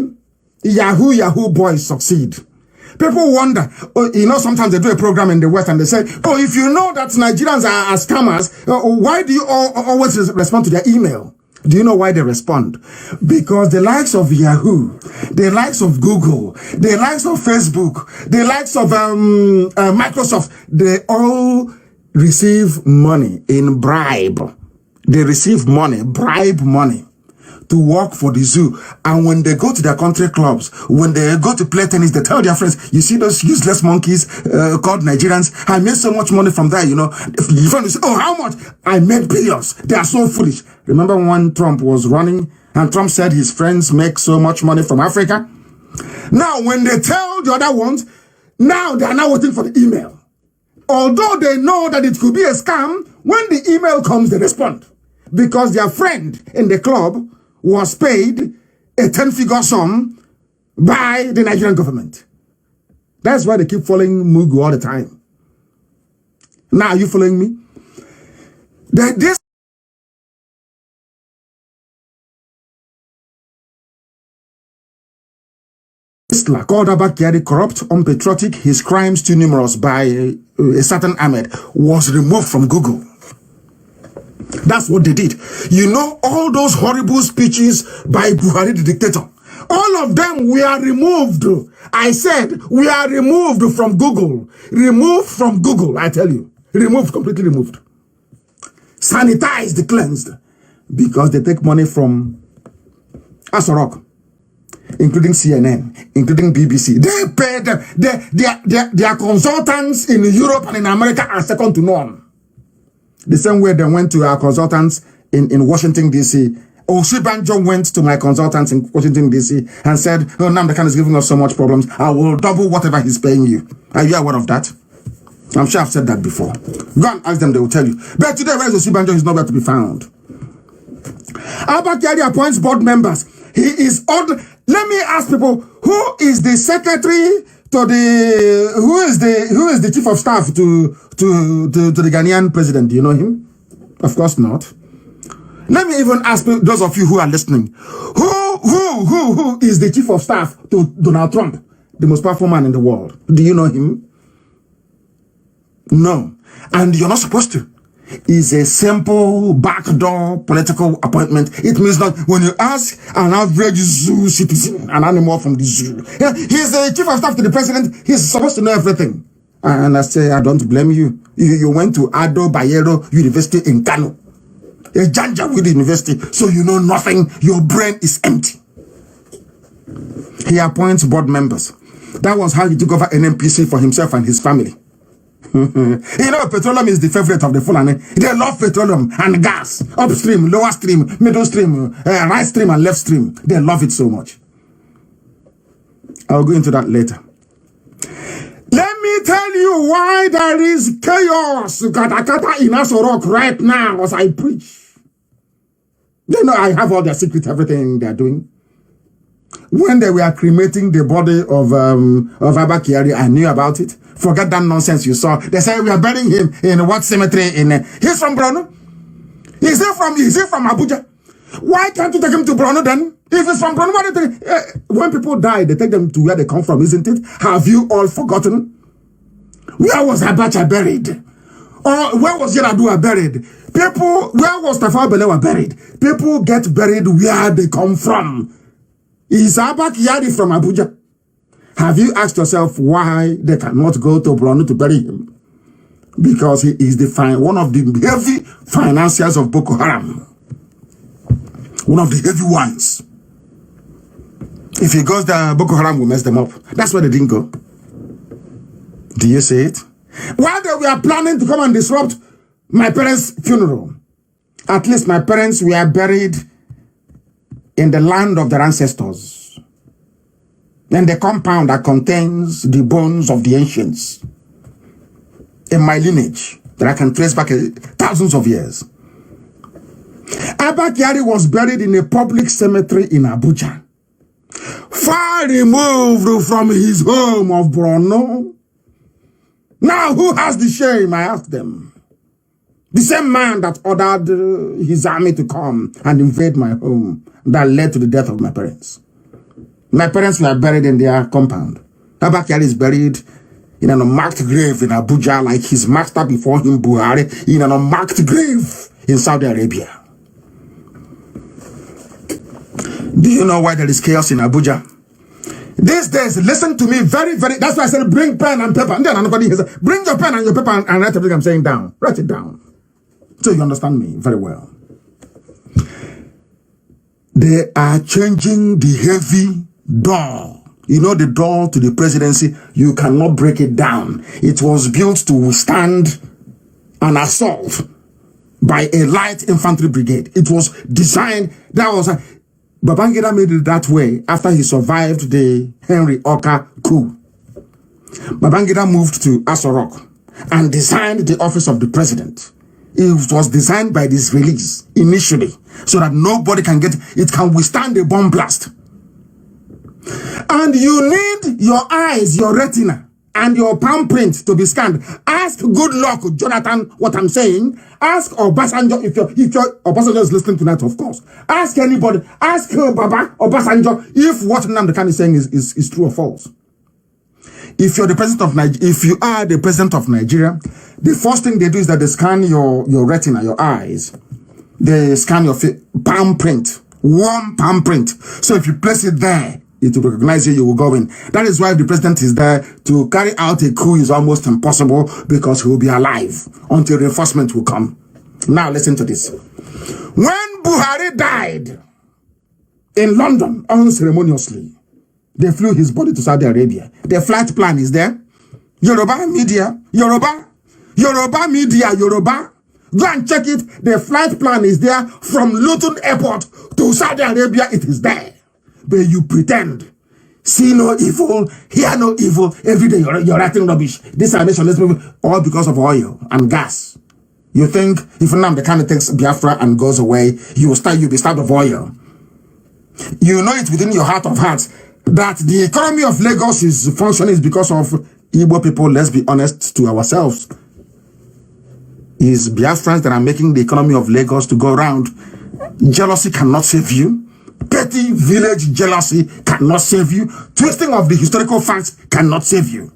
Yahoo boys succeed. People wonder, you know, sometimes they do a program in the West and they say, oh, if you know that Nigerians are scammers, why do you always respond to their email? Do you know why they respond? Because the likes of Yahoo, the likes of Google, the likes of Facebook, the likes of Microsoft, they all receive money in bribe. They receive money, bribe money, to work for the zoo. And when they go to their country clubs, when they go to play tennis, they tell their friends, you see those useless monkeys called Nigerians? I made so much money from that, you know. Your friend will say, oh, how much? I made billions. They are so foolish. Remember when Trump was running and Trump said his friends make so much money from Africa? Now, when they tell the other ones, now they are now waiting for the email. Although they know that it could be a scam, when the email comes, they respond. Because their friend in the club was paid a 10-figure sum by the Nigerian government. That's why they keep following Mugu all the time. Now, are you following me? This called Abba Kyari, Corrupt, Unpatriotic, His Crimes Too Numerous, by a certain Ahmed, was removed from Google. That's what they did. You know, all those horrible speeches by Buhari the dictator, all of them were removed. I said, we are removed from Google. Removed from Google, I tell you. Removed, completely removed. Sanitized, cleansed. Because they take money from Asorok, including CNN, including BBC. They pay them. Their consultants in Europe and in America are second to none. The same way they went to our consultants in Washington, D.C. Oshibanjo went to my consultants in Washington, D.C. and said, oh, Nnamdi Kanu is giving us so much problems. I will double whatever he's paying you. Are you aware of that? I'm sure I've said that before. Go and ask them, they will tell you. But today, where is Oshibanjo? He's nowhere to be found. Abba Kyari appoints board members. He is odd. Let me ask people, who is the secretary to the, who is the chief of staff to the Ghanaian president? Do you know him? Of course not. Let me even ask those of you who are listening, who is the chief of staff to Donald Trump, the most powerful man in the world? Do you know him? No. And you're not supposed to. It's a simple backdoor political appointment. It means that when you ask an average zoo citizen, an animal from the zoo, he's the chief of staff to the president, he's supposed to know everything. And I say, I don't blame you. You went to Ado Bayero University in Kano, a Janjaweed University, so you know nothing. Your brain is empty. He appoints board members. That was how he took over NNPC for himself and his family. You know, petroleum is the favorite of the Fulani. They love petroleum and gas, upstream, lower stream, middle stream, right stream, and left stream. They love it so much. I'll go into that later. Let me tell you why there is chaos kata in Aso Rock right now as I preach. You know, I have all their secret, everything they're doing. When they were cremating the body of Abba Kyari, I knew about it. Forget that nonsense you saw. They say we are burying him in what cemetery? He's from Borno. Is he from Abuja? Why can't you take him to Borno then? If it's from Borno, when people die, they take them to where they come from, isn't it? Have you all forgotten? Where was Abacha buried? Or where was Yaradua buried? People, where was Tafawa Balewa buried? People get buried where they come from. Is Abba Kyari from Abuja? Have you asked yourself why they cannot go to Borno to bury him? Because he is one of the heavy financiers of Boko Haram. One of the heavy ones. If he goes there, Boko Haram will mess them up. That's why they didn't go. Do you see it? While they were planning to come and disrupt my parents' funeral, at least my parents were buried in the land of their ancestors, and the compound that contains the bones of the ancients in my lineage that I can trace back thousands of years. Abba Kyari was buried in a public cemetery in Abuja, far removed from his home of Borno. Now, who has the shame, I ask them? The same man that ordered his army to come and invade my home that led to the death of my parents. My parents were buried in their compound. Abba Kyari is buried in an unmarked grave in Abuja, like his master before him, Buhari, in an unmarked grave in Saudi Arabia. Do you know why there is chaos in Abuja? These days, listen to me very, very, that's why I said bring pen and paper. And then anybody says, bring your pen and your paper and write everything I'm saying down. Write it down. So you understand me very well. They are changing the heavy door. You know, the door to the presidency, you cannot break it down. It was built to withstand an assault by a light infantry brigade. It was designed, Babangida made it that way after he survived the Henry Oka coup. Babangida moved to Aso Rock and designed the office of the president. It was designed by the Israelis initially so that nobody can get it, can withstand a bomb blast. And you need your eyes, your retina, and your palm print to be scanned. Ask good luck, Jonathan, what I'm saying. Ask Obasanjo, if Obasanjo is listening tonight, of course. Ask anybody. Ask Baba Obasanjo if what Nnamdi Kanu is saying is true or false. If you're the president of Nigeria, if you are the president of Nigeria, the first thing they do is that they scan your retina, your eyes. They scan your palm print, warm palm print. So if you place it there, it will recognize you, you will go in. That is why if the president is there, to carry out a coup is almost impossible because he will be alive until reinforcement will come. Now listen to this. When Buhari died in London unceremoniously, they flew his body to Saudi Arabia. The flight plan is there. Yoruba media, Yoruba media, Yoruba. Go and check it. The flight plan is there from Luton Airport to Saudi Arabia. It is there. But you pretend. See no evil, hear no evil. Every day you're writing rubbish. This nation, all because of oil and gas. You think if Nnamdi Kanu takes Biafra and goes away, you'll be starved of oil. You know it within your heart of hearts that the economy of Lagos is functioning is because of Igbo people. Let's be honest to ourselves. Is Biafrans that are making the economy of Lagos to go around. Jealousy cannot save you. Petty village jealousy cannot save you. Twisting of the historical facts cannot save you.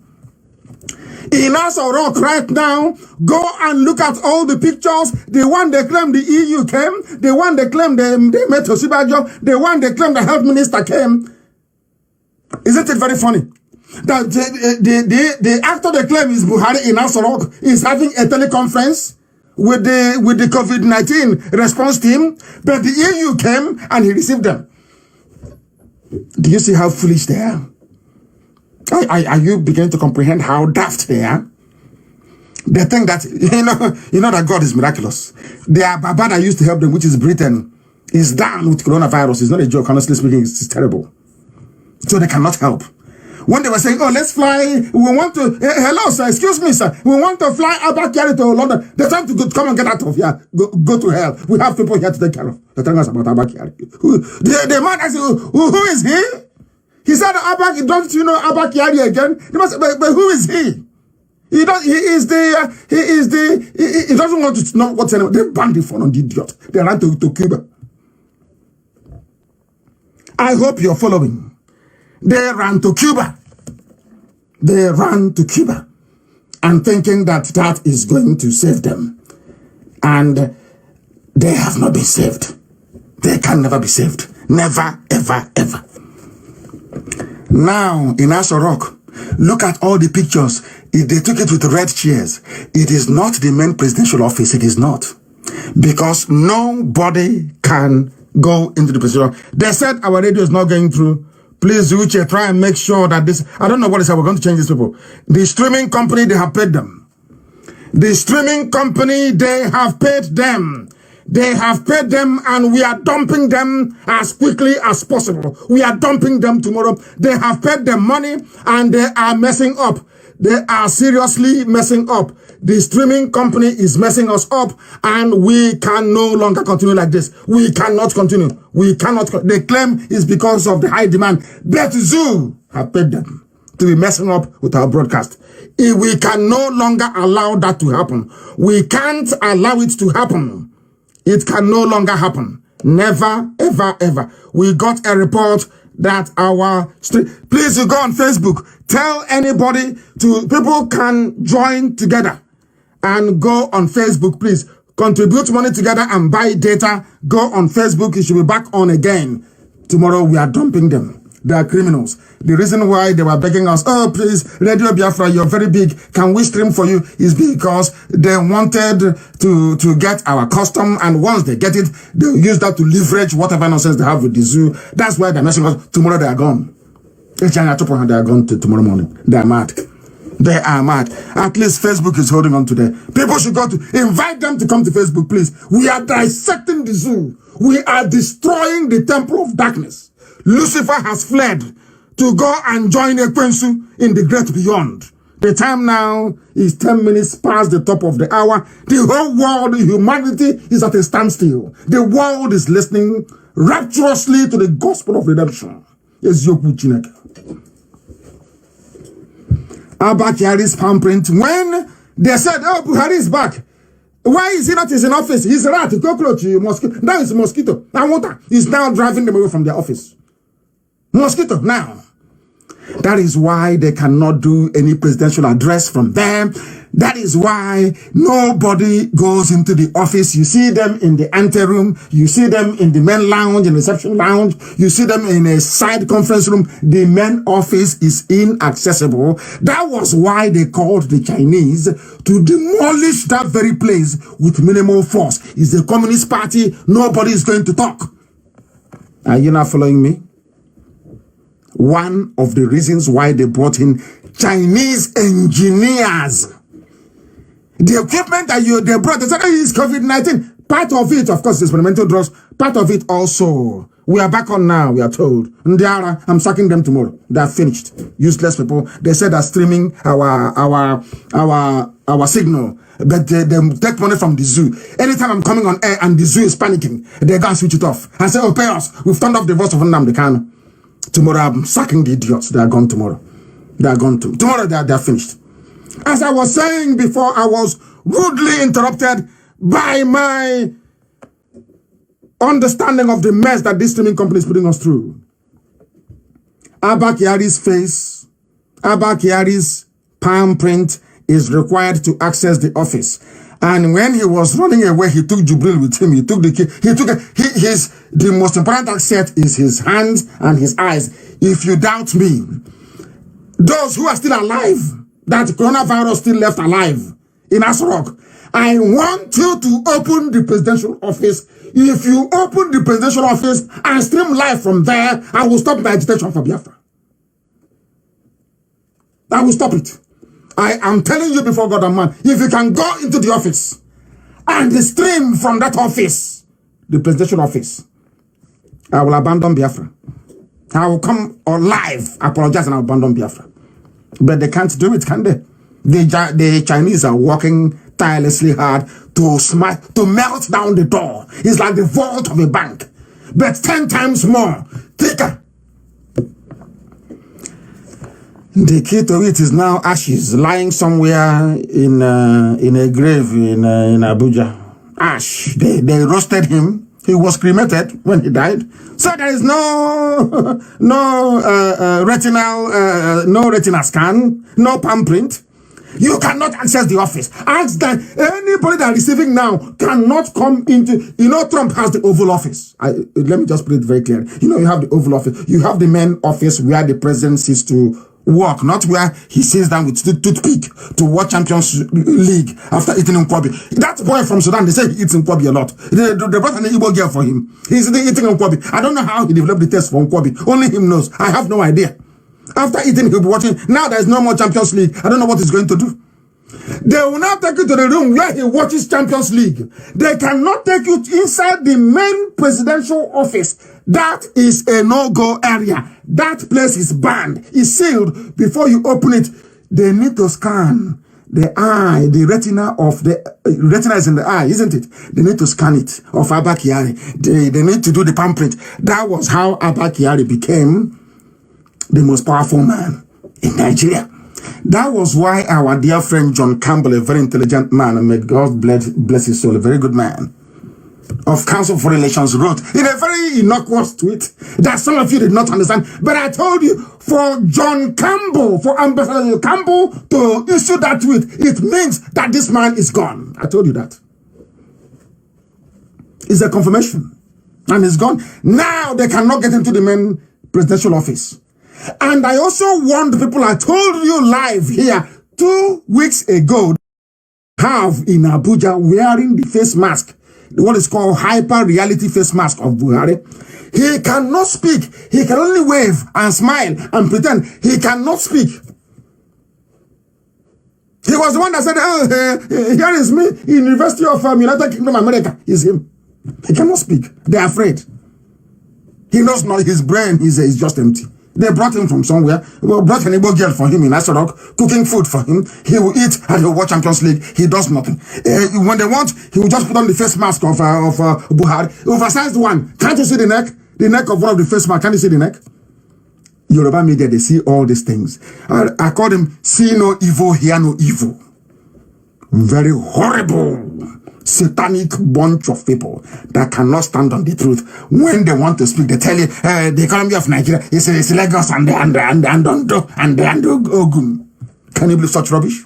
In Aso Rock right now, go and look at all the pictures. The one they claim the EU came, the one they claim they met Osibajo, the one they claim the health minister came. Isn't it very funny that the actor they claim is Buhari in Aso Rock is having a teleconference with the COVID-19 response team, but the EU came and he received them. Do you see how foolish they are? Are you beginning to comprehend how daft they are? They think that, you know that God is miraculous. Their Baba that used to help them, which is Britain, is down with coronavirus. It's not a joke, honestly speaking, it's terrible. So they cannot help. When they were saying, oh, let's fly, we want to, hello, sir, excuse me, sir, we want to fly back here to London. They're trying to come and get out of here, go to hell. We have people here to take care of. They're telling us about Abakari. The man asked, who is he? He said, don't you know Abakari again? But who is he? He doesn't want to know what's anyway. They banned the phone on the idiot. They ran to Cuba. I hope you're following. They ran to Cuba. They ran to Cuba and thinking that that is going to save them. And they have not been saved. They can never be saved. Never, ever, ever. Now, in Aso Rock, look at all the pictures. They took it with red chairs. It is not the main presidential office. It is not. Because nobody can go into the presidential. They said our radio is not going through. Please, Uche, try and make sure that this, I don't know what is how we're going to change these people. The streaming company, they have paid them. The streaming company, they have paid them. They have paid them and we are dumping them as quickly as possible. We are dumping them tomorrow. They have paid them money and they are messing up. They are seriously messing up. The streaming company is messing us up and we can no longer continue like this. We cannot continue. We cannot. They claim it's because of the high demand. But Zoo have paid them to be messing up with our broadcast. We can no longer allow that to happen. We can't allow it to happen. It can no longer happen. Never, ever, ever. We got a report that our please, you go on Facebook. Tell anybody people can join together and go on Facebook, please. Contribute money together and buy data. Go on Facebook. It should be back on again. Tomorrow we are dumping them. They are criminals. The reason why they were begging us, oh, please, Radio Biafra, you're very big. Can we stream for you? Is because they wanted to get our custom. And once they get it, they'll use that to leverage whatever nonsense they have with the zoo. That's why they're messing us. Tomorrow they are gone. They are gone tomorrow morning. They are mad. They are mad. At least Facebook is holding on to them. People should go to invite them to come to Facebook, please. We are dissecting the zoo. We are destroying the temple of darkness. Lucifer has fled to go and join Ekwensu in the great beyond. The time now is 10 minutes past the top of the hour. The whole world, humanity is at a standstill. The world is listening rapturously to the gospel of redemption. Abakari's palm print. When they said, oh, Buhari is back. Why is he not in his office? He's a rat, cockroach, mosquito. Now it's a mosquito. And water is now driving them away from their office. Mosquito now. That is why they cannot do any presidential address from them. That is why nobody goes into the office. You see them in the anteroom. You see them in the main lounge, in the reception lounge. You see them in a side conference room. The main office is inaccessible. That was why they called the Chinese to demolish that very place with minimal force. It's the Communist Party. Nobody is going to talk. Are you not following me? One of the reasons why they brought in Chinese engineers. The equipment that they brought, they said, oh, it's COVID-19. Part of it, of course, experimental drugs. Part of it also. We are back on now, we are told. Ndiara, I'm sacking them tomorrow. They are finished. Useless people. They said they're streaming our signal. But they take money from the zoo. Anytime I'm coming on air and the zoo is panicking, they go and switch it off. And say, oh, pay us. We've turned off the voice of Nnamdi Kanu. Tomorrow I'm sacking the idiots. They are gone tomorrow. They are gone tomorrow. They are finished. As I was saying before, I was rudely interrupted by my understanding of the mess that this streaming company is putting us through. Abba Kyari's face, Abba Kyari's palm print is required to access the office. And when he was running away, he took Jubril with him. He took the key. The most important asset is his hands and his eyes. If you doubt me, those who are still alive, that coronavirus still left alive in Aso Rock, I want you to open the presidential office. If you open the presidential office and stream live from there, I will stop my agitation for Biafra. I will stop it. I am telling you before God and man, if you can go into the office and stream from that office, the presidential office, I will abandon Biafra. I will come live, apologize, and I'll abandon Biafra. But they can't do it, can they? The Chinese are working tirelessly hard to melt down the door. It's like the vault of a bank, but 10 times more thicker. The key to it is now ashes lying somewhere in a grave in Abuja. Ash. They roasted him. He was cremated when he died. So there is no retinal scan, no palm print. You cannot access the office. Ask that anybody that is receiving now cannot come into. Trump has the Oval Office. Let me just put it very clear. You have the Oval Office. You have the main office where the president sits to work, not where he sits down with toothpick to watch Champions League after eating Nkwobi. That boy from Sudan, they say he eats Nkwobi a lot. They brought an Igbo girl for him. He's eating Nkwobi. I don't know how he developed the taste for Nkwobi. Only him knows. I have no idea. After eating, he'll be watching. Now there is no more Champions League. I don't know what he's going to do. They will now take you to the room where he watches Champions League. They cannot take you inside the main presidential office. That is a no-go area. That place is banned. It's sealed. Before you open it, they need to scan the eye, the retina of the retina is in the eye, isn't it? They need to scan it of Abba Kyari. They need to do the palm print. That was how Abba Kyari became the most powerful man in Nigeria. That was why our dear friend John Campbell, a very intelligent man, and may God bless his soul, a very good man, of Council for Relations, wrote in a very innocuous tweet that some of you did not understand. But I told you, for John Campbell, for Ambassador Campbell to issue that tweet, it means that this man is gone. I told you that. It's a confirmation. And he's gone. Now they cannot get into the main presidential office. And I also warned people, I told you live here 2 weeks ago, have in Abuja wearing the face mask, what is called hyper reality face mask of Buhari. He cannot speak. He can only wave and smile and pretend. He cannot speak. He was the one that said, here is me in University of United Kingdom America. Is him. He cannot speak. They're afraid. He knows not, his brain is just empty. They brought him from somewhere. Brought an Igbo girl for him in Asorok, cooking food for him. He will eat and he will watch Champions League. He does nothing. When they want, he will just put on the face mask of Buhari. Oversized one. Can't you see the neck? The neck of one of the face mask. Can't you see the neck? Yoruba media, they see all these things. I call them see no evil, hear no evil. Very horrible, satanic bunch of people that cannot stand on the truth. When they want to speak, they tell you the economy of Nigeria is Lagos and Ogun. Can you believe such rubbish?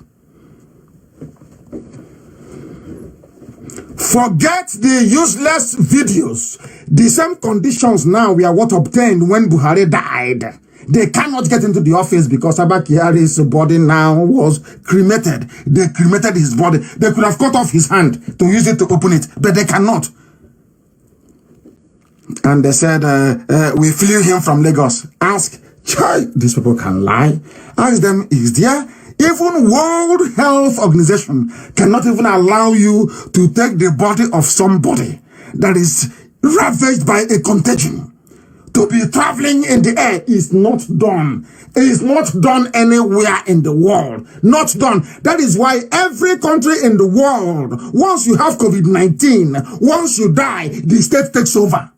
Forget the useless videos. The same conditions now we are what obtained when Buhari died. They cannot get into the office because Abba Kyari's body now was cremated. They cremated his body. They could have cut off his hand to use it to open it, but they cannot. And they said, we flew him from Lagos. Ask, these people can lie. Ask them, is there? Even World Health Organization cannot even allow you to take the body of somebody that is ravaged by a contagion. To be traveling in the air is not done. It is not done anywhere in the world. Not done. That is why every country in the world, once you have COVID-19, once you die, the state takes over.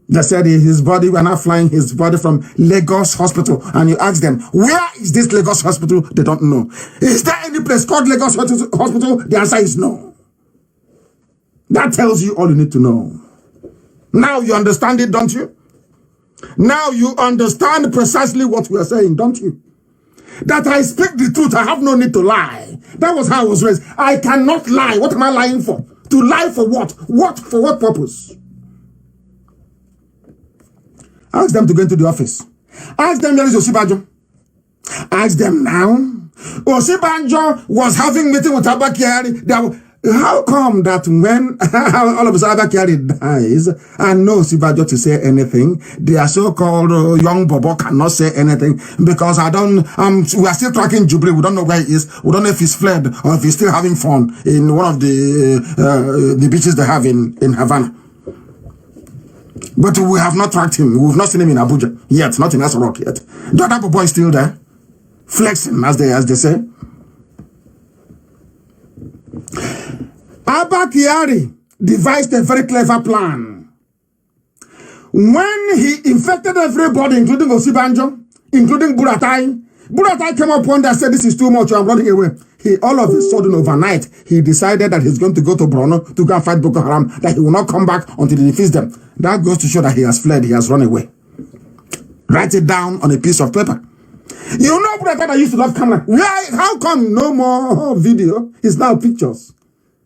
They said his body, we're not flying his body from Lagos Hospital. And you ask them, where is this Lagos Hospital? They don't know. Is there any place called Lagos Hospital? The answer is no. That tells you all you need to know. Now you understand it, don't you? Now you understand precisely what we are saying, don't you? That I speak the truth, I have no need to lie. That was how I was raised. I cannot lie. What am I lying for? To lie for what? For what purpose? Ask them to go into the office. Ask them where is Osibanjo. Ask them now. Osibanjo was having meeting with Abba Kyari. How come that when all of a sudden Abakari dies and no Sibajo to say anything, their so-called young Bobo cannot say anything because we are still tracking Jubilee. We don't know where he is. We don't know if he's fled or if he's still having fun in one of the beaches they have in Havana. But we have not tracked him. We've not seen him in Abuja yet, not in Asorok yet. The other Bobo is still there, flexing as they say. Abba Kyari devised a very clever plan. When he infected everybody, including Osibanjo, including Buratai came up one day and said, this is too much, I'm running away. All of a sudden, overnight, he decided that he's going to go to Borno to go and fight Boko Haram, that he will not come back until he defeats them. That goes to show that he has fled, he has run away. Write it down on a piece of paper. You know Buratai used to love camera. How come no more video? It's now pictures.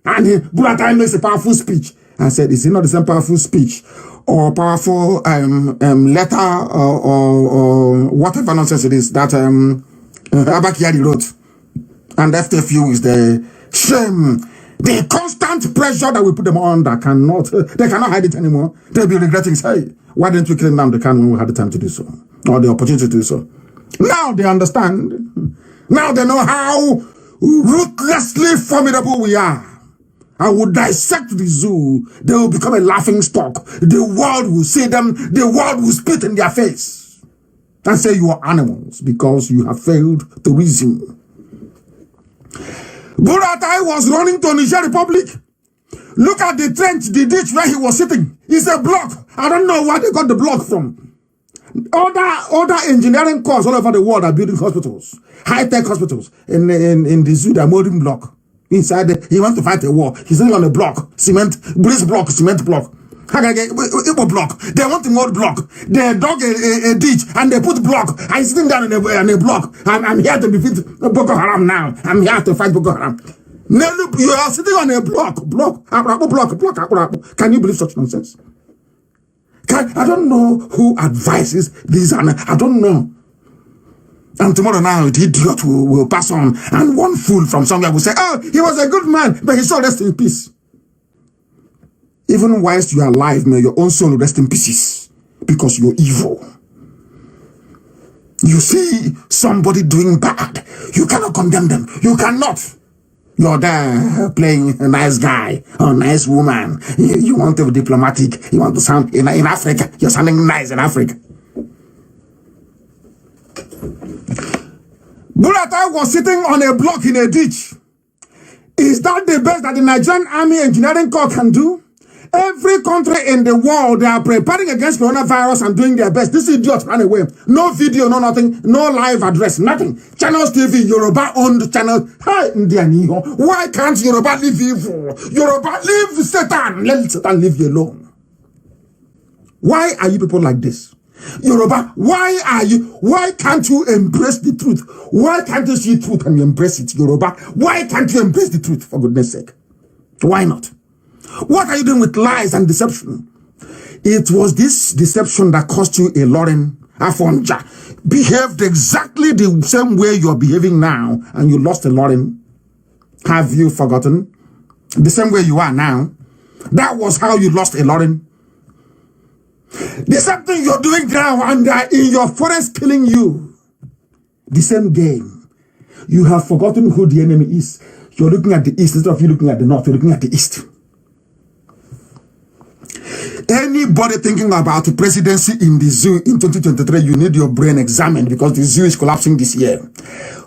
And Buratai makes a powerful speech. I said, is it not the same powerful speech or powerful letter or whatever nonsense it is that Abba Kyari wrote? And FTFU is the shame, the constant pressure that we put them under. They cannot hide it anymore. They'll be regretting, say, why didn't we kill Nnamdi Kanu when we had the time to do so, or the opportunity to do so? Now they understand. Now they know how ruthlessly formidable we are. I will dissect the zoo. They will become a laughing stock. The world will see them. The world will spit in their face and say you are animals because you have failed to reason. Buratai was running to Niger Republic. Look at the trench, the ditch where he was sitting. It's a block. I don't know where they got the block from. Other engineering corps all over the world are building hospitals, high-tech hospitals. In the zoo, they're molding block. Inside, he wants to fight a war. He's sitting on a block, bricks block, cement block. Ipob block. They want to mold block. They dug a ditch and they put block. I'm sitting down in a block. I'm here to defeat Boko Haram now. I'm here to fight Boko Haram. You are sitting on a block. Can you believe such nonsense? I don't know who advises this, and I don't know. And tomorrow now, the idiot will pass on, and one fool from somewhere will say, oh, he was a good man, but he shall rest in peace. Even whilst you are alive, may your own soul rest in pieces, because you're evil. You see somebody doing bad, you cannot condemn them. You cannot. You're there playing a nice guy or a nice woman. You want to be diplomatic. You want to sound in Africa. You're sounding nice in Africa. Buratai was sitting on a block in a ditch. Is that the best that the Nigerian Army Engineering Corps can do? Every country in the world, they are preparing against coronavirus and doing their best. This idiot ran away. No video, no nothing, no live address, nothing. Channels TV, Yoruba owned channel. Hi, Indianiho. Why can't Yoruba live evil? Yoruba leave Satan. Let Satan leave you alone. Why are you people like this? Yoruba, why can't you embrace the truth? Why can't you see truth and you embrace it, Yoruba? Why can't you embrace the truth, for goodness sake? Why not? What are you doing with lies and deception? It was this deception that cost you a Lauren Afonja. Behaved exactly the same way you're behaving now, and you lost a Lauren. Have you forgotten? The same way you are now. That was how you lost a Lauren. The same thing you're doing now, and in your forest killing you. The same game. You have forgotten who the enemy is. You're looking at the east instead of you looking at the north. You're looking at the east. Anybody thinking about the presidency in the zoo in 2023, you need your brain examined because the zoo is collapsing this year.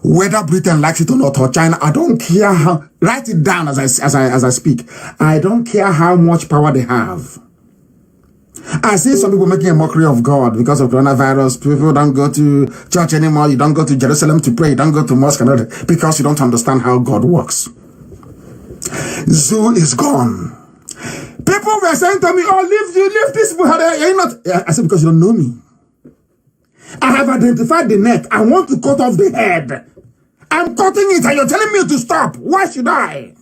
Whether Britain likes it or not, or China, I don't care how. Write it down as I speak. I don't care how much power they have. I see some people making a mockery of God because of coronavirus. People don't go to church anymore. You don't go to Jerusalem to pray. You don't go to mosque because you don't understand how God works. Zoo is gone. People were saying to me, oh, leave this book. You're not. I said, because you don't know me. I have identified the neck. I want to cut off the head. I'm cutting it and you're telling me to stop. Why should I?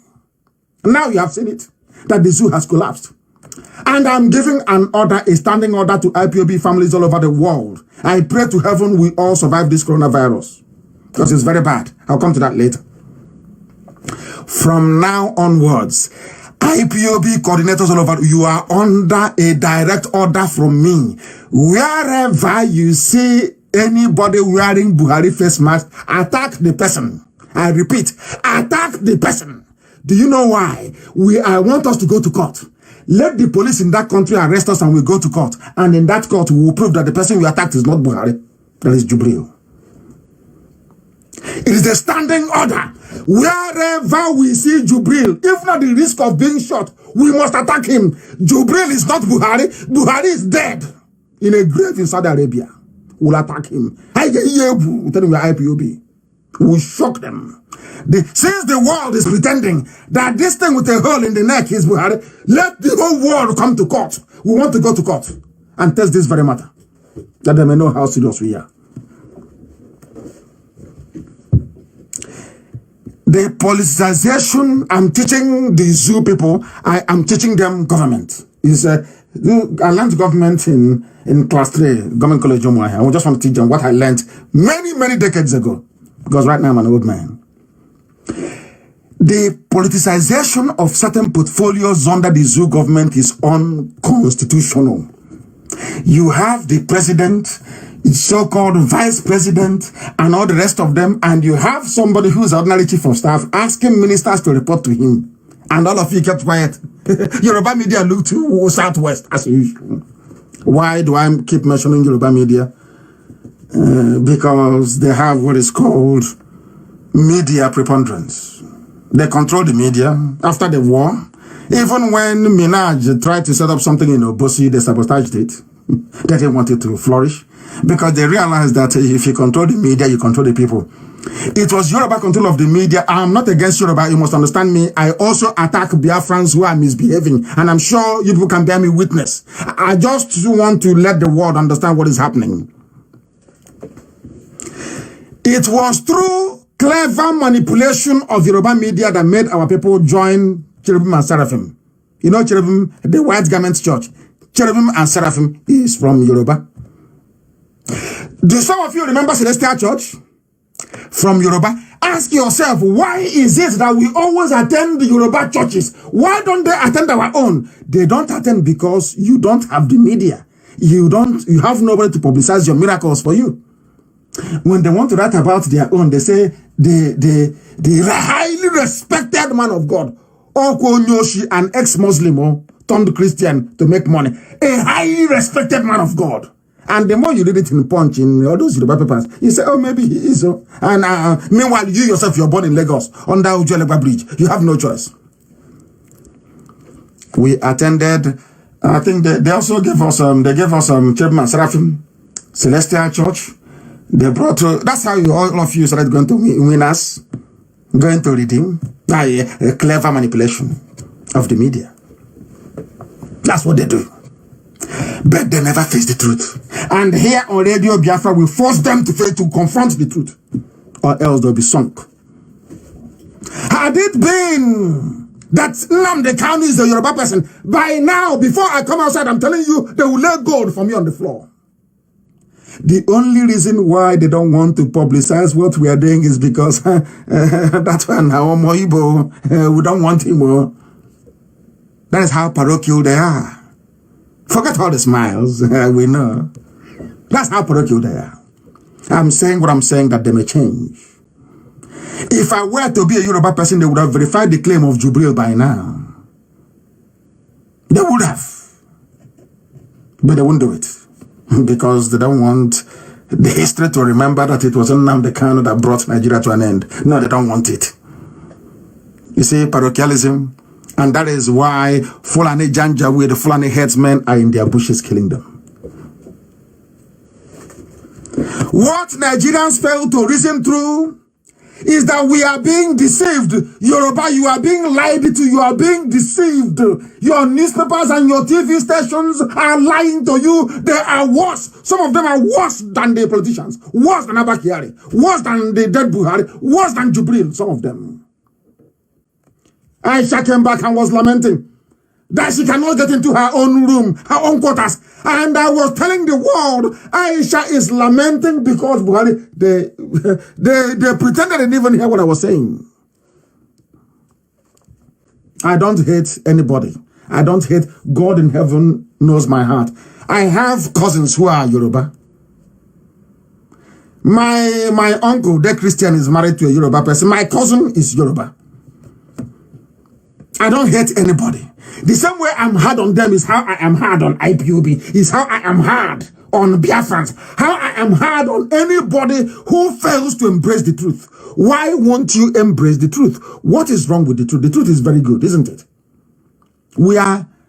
Now you have seen it, that the zoo has collapsed. And I'm giving an order, a standing order to IPOB families all over the world. I pray to heaven we all survive this coronavirus. Because it's very bad. I'll come to that later. From now onwards, IPOB coordinators all over, you are under a direct order from me. Wherever you see anybody wearing Buhari face mask, attack the person. I repeat, attack the person. Do you know why? I want us to go to court. Let the police in that country arrest us and we go to court. And in that court, we will prove that the person we attacked is not Buhari. That is Jubril. It is a standing order. Wherever we see Jubril, if not the risk of being shot, we must attack him. Jubril is not Buhari. Buhari is dead in a grave in Saudi Arabia. We'll attack him. We'll tell him we are IPOB. We'll shock them. Since the world is pretending that this thing with a hole in the neck is Buhari, let the whole world come to court. We want to go to court and test this very matter, that they may know how serious we are. The politicization, I'm teaching the zoo people, I am teaching them government. I learned government in class 3, government college. I just want to teach them what I learned many, many decades ago. Because right now I'm an old man. The politicization of certain portfolios under the zoo government is unconstitutional. You have the president, so-called vice president, and all the rest of them, and you have somebody who's ordinary chief of staff asking ministers to report to him. And all of you kept quiet. Yoruba media look to southwest as usual. Why do I keep mentioning Yoruba media? Because they have what is called media preponderance. They control the media. After the war, even when Minaj tried to set up something in Obosi, they sabotaged it. They didn't want it to flourish because they realized that if you control the media, you control the people. It was Yoruba control of the media. I'm not against Yoruba. You must understand me. I also attack Biafrans who are misbehaving. And I'm sure you people can bear me witness. I just want to let the world understand what is happening. It was through clever manipulation of Yoruba media that made our people join Cherubim and Seraphim. You know Cherubim, the White Garment Church. Cherubim and Seraphim is from Yoruba. Do some of you remember Celestial Church? From Yoruba. Ask yourself, why is it that we always attend the Yoruba churches? Why don't they attend our own? They don't attend because you don't have the media. You have nobody to publicize your miracles for you. When they want to write about their own, they say the highly respected man of God, Oko Nyoshi, an ex-Muslim, turned Christian to make money. A highly respected man of God. And the more you read it in Punch, in all those Yoruba papers, you say, oh, maybe he is so. And meanwhile, you yourself, you're born in Lagos, under Ujuelegba Bridge. You have no choice. We attended, I think they also gave us, Cherubim and Seraphim, Celestial Church. They brought, that's how all of you started going to win us, going to redeem. A clever manipulation of the media. That's what they do. But they never face the truth. And here on Radio Biafra, we force them to confront the truth, or else they'll be sunk. Had it been that Nnamdi Kanu is a Yoruba person, by now, before I come outside, I'm telling you, they will lay gold for me on the floor. The only reason why they don't want to publicize what we are doing is because that's why now we don't want him. That is how parochial they are. Forget all the smiles, we know. That's how parochial they are. I'm saying what I'm saying, that they may change. If I were to be a Yoruba person, they would have verified the claim of Jubril by now. They would have. But they won't do it. Because they don't want the history to remember that it was Nnamdi Kanu that brought Nigeria to an end. No, they don't want it. You see, parochialism. And that is why Fulani Janjaweed, the Fulani headsmen, are in their bushes killing them. What Nigerians fail to reason through is that we are being deceived. Yoruba, you are being lied to. You are being deceived. Your newspapers and your TV stations are lying to you. They are worse. Some of them are worse than the politicians. Worse than Abba Kyari. Worse than the dead Buhari. Worse than Jubril. Some of them. Aisha came back and was lamenting that she cannot get into her own room, her own quarters. And I was telling the world, Aisha is lamenting because Buhari, they pretended they didn't even hear what I was saying. I don't hate anybody. I don't hate. God in heaven knows my heart. I have cousins who are Yoruba. My uncle, the Christian, is married to a Yoruba person. My cousin is Yoruba. I don't hate anybody. The same way I'm hard on them is how I am hard on Ipob, is how I am hard on Biafrans, how I am hard on anybody who fails to embrace the truth. Why won't you embrace the truth? What is wrong with the truth? The truth is very good, isn't it?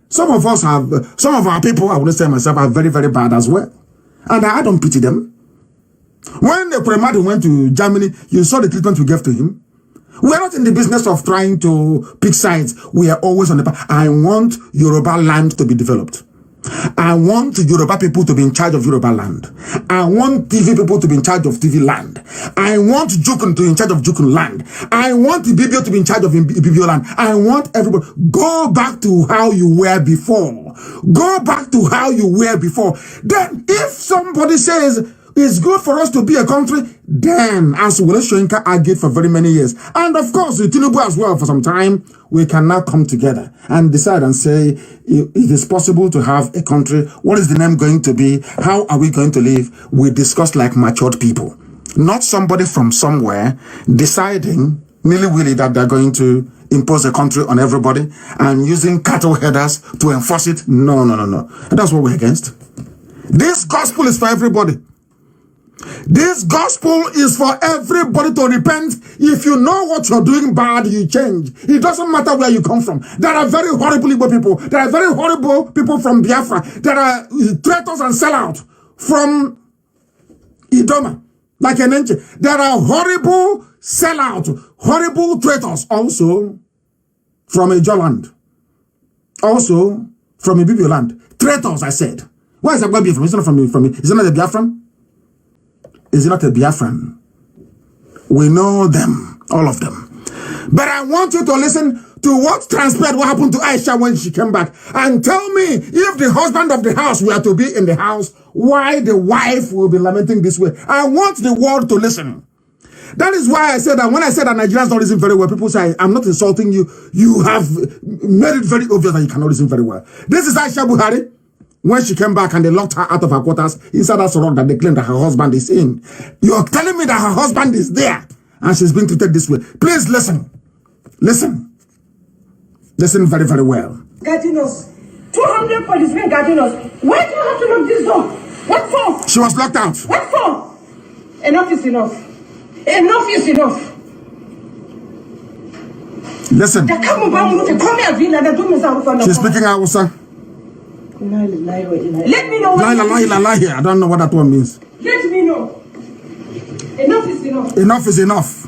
Some of us have, some of our people, I wouldn't say myself, are very, very bad as well. And I don't pity them. When the Premier went to Germany, you saw the treatment we gave to him. We are not in the business of trying to pick sides. We are always on the path. I want Yoruba land to be developed. I want Yoruba people to be in charge of Yoruba land. I want TV people to be in charge of TV land. I want Jukun to be in charge of Jukun land. I want Ibibio to be in charge of Ibibio land. I want everybody. Go back to how you were before. Go back to how you were before. Then if somebody says, it's good for us to be a country, then, as Wole Soyinka argued for very many years, and of course, Tinubu as well for some time, we can now come together and decide and say, it is possible to have a country. What is the name going to be? How are we going to live? We discuss like matured people, not somebody from somewhere deciding nilly-willy that they're going to impose a country on everybody and using cattle headers to enforce it. No. That's what we're against. This gospel is for everybody. This gospel is for everybody to repent. If you know what you're doing bad, you change. It doesn't matter where you come from. There are very horrible Igbo people. There are very horrible people from Biafra. There are traitors and sellouts from Idoma, like an enche. There are horrible sellouts, horrible traitors also from Ijoland, also from Ibibio land. Traitors, I said. Where is that going to be from? It's not from is it not a Biafran? Is it not a Biafran? We know them, all of them. But I want you to listen to what transpired, what happened to Aisha when she came back. And tell me, if the husband of the house were to be in the house, why the wife will be lamenting this way. I want the world to listen. That is why I said that when I said that Nigerians don't listen very well, people say, I'm not insulting you. You have made it very obvious that you cannot listen very well. This is Aisha Buhari. When she came back and they locked her out of her quarters inside that rock that they claim that her husband is in. You're telling me that her husband is there and she's being treated this way. Please listen. Listen. Listen very, very well. Guarding us. 200 policemen guarding us. Why do you have to lock this door? What for? She was locked out. What for? Enough is enough. Enough is enough. Listen. She's speaking Hausa. Let me know. I don't know what that one means. Let me know. Enough is enough. Enough is enough.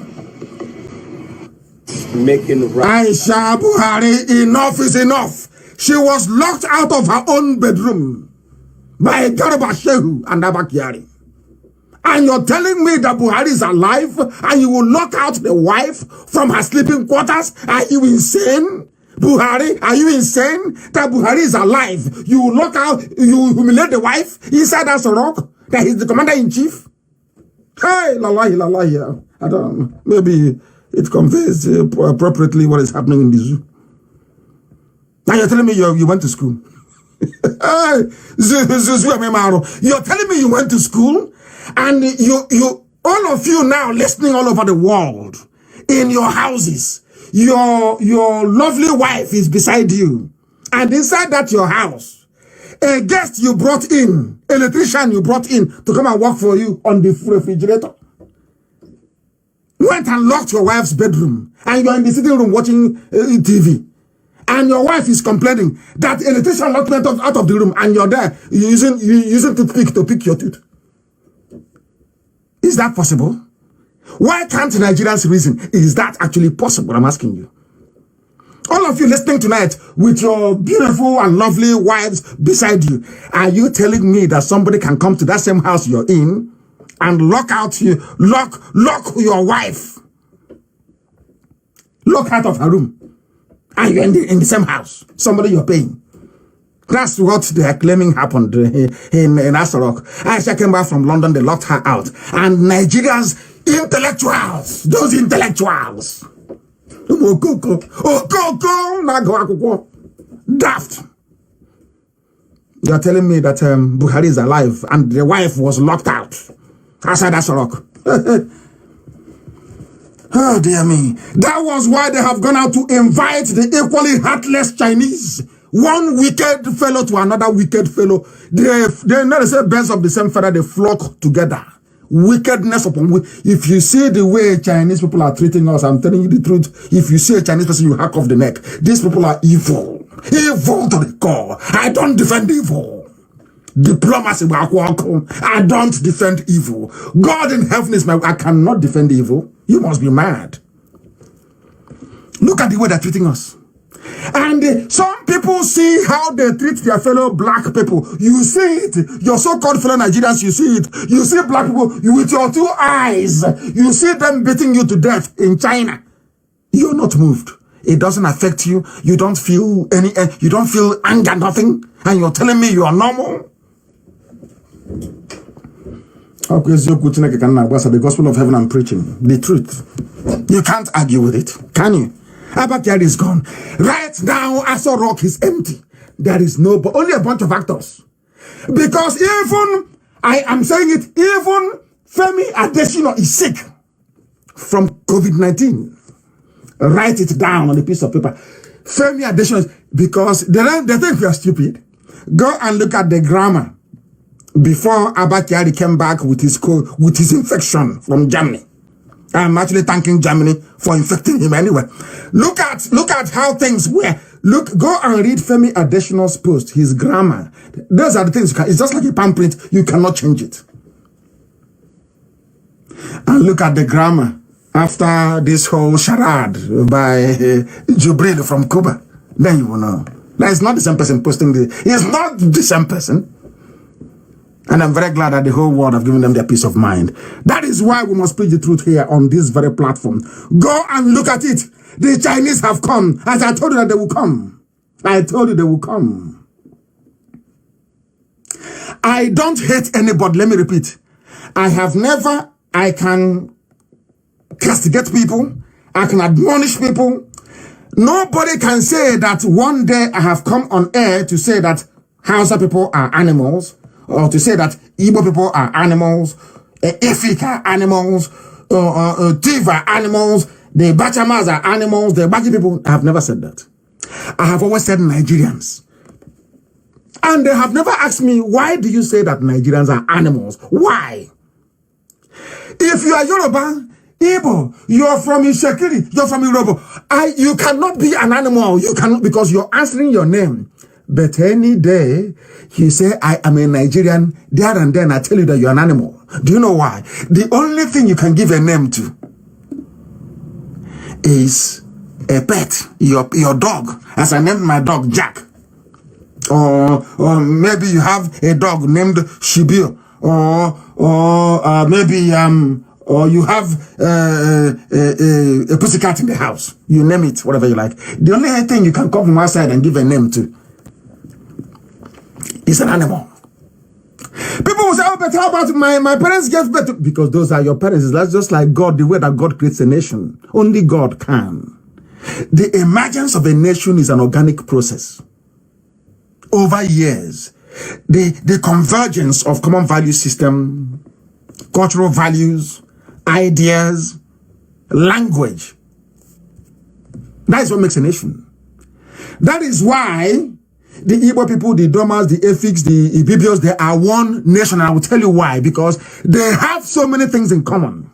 Making right. Aisha Buhari, enough is enough. She was locked out of her own bedroom by Garba Shehu and Abakari. And you're telling me that Buhari is alive and you will lock out the wife from her sleeping quarters? Are you insane? Buhari, are you insane? That Buhari is alive. You lock out, you humiliate the wife inside that rock, that he's the commander-in-chief? Hey, lalahi. I don't know. Maybe it conveys appropriately what is happening in the zoo. Now you're telling me you went to school. You're telling me you went to school and you all of you now listening all over the world in your houses. Your lovely wife is beside you. And inside that your house, a guest you brought in, electrician you brought in to come and work for you on the refrigerator, went and locked your wife's bedroom. And you're in the sitting room watching TV. And your wife is complaining that electrician locked me out of the room and you're there using toothpick to pick your tooth. Is that possible? Why can't Nigerians reason? Is that actually possible? I'm asking you. All of you listening tonight with your beautiful and lovely wives beside you, are you telling me that somebody can come to that same house you're in and lock your wife, lock out of her room, and you're in the same house, somebody you're paying? That's what they are claiming happened in Asarok. Aisha came back from London, they locked her out. And Nigerians, intellectuals, those intellectuals, Daft. You are telling me that Buhari is alive and the wife was locked out outside that rock. Oh, dear me. That was why they have gone out to invite the equally heartless Chinese. One wicked fellow to another wicked fellow. They're not the same birds of the same feather, they flock together. Wickedness upon if you see the way Chinese people are treating us, I'm telling you the truth. If you see a Chinese person, you hack off the neck. These people are evil. Evil to the core. I don't defend evil. Diplomacy, I don't defend evil. God in heaven is my... I cannot defend evil. You must be mad. Look at the way they're treating us. And some people see how they treat their fellow black people. You see it. Your so-called fellow Nigerians, you see it. You see black people with your two eyes. You see them beating you to death in China. You're not moved. It doesn't affect you. You don't feel any... you don't feel anger, nothing. And you're telling me you are normal? The gospel of heaven I'm preaching. The truth. You can't argue with it. Can you? Abakari is gone. Right now, Aso Rock is empty. There is only a bunch of actors. Because even, I am saying it, even Femi Adesina is sick from COVID-19. Write it down on a piece of paper. Femi Adesina, because they think we are stupid. Go and look at the grammar before Abakari came back with his infection from Germany. I'm actually thanking Germany for infecting him anyway. Look at how things were. Go and read Femi Adesina's post, his grammar. Those are the things it's just like a palm print. You cannot change it. And look at the grammar after this whole charade by Jubril from Cuba. Then you will know. That is not the same person posting it's not the same person. And I'm very glad that the whole world have given them their peace of mind. That is why we must preach the truth here on this very platform. Go and look at it. The Chinese have come. As I told you that they will come. I told you they will come. I don't hate anybody. Let me repeat. I can castigate people. I can admonish people. Nobody can say that one day I have come on air to say that Hausa people are animals. Or to say that Igbo people are animals, Efik are animals, Tiv are animals, the Bachamas are animals, the Bachi people. I have never said that. I have always said Nigerians. And they have never asked me, why do you say that Nigerians are animals? Why? If you are Yoruba, Igbo, you're from Ishekiri, you're from Yoruba, you cannot be an animal. You cannot, because you're answering your name. But any day, you say, I am a Nigerian, there and then I tell you that you're an animal. Do you know why? The only thing you can give a name to is a pet, your dog. As I named my dog Jack. Or maybe you have a dog named Shibir. Or maybe or you have a pussycat in the house. You name it, whatever you like. The only thing you can come from outside and give a name to is an animal. People will say, oh, but how about my parents gave birth to... Because those are your parents. That's just like God, the way that God creates a nation. Only God can. The emergence of a nation is an organic process. Over years, the convergence of common value system, cultural values, ideas, language. That is what makes a nation. That is why the Igbo people, the Domas, the Efiks, the Ibibios, they are one nation. And I will tell you why. Because they have so many things in common.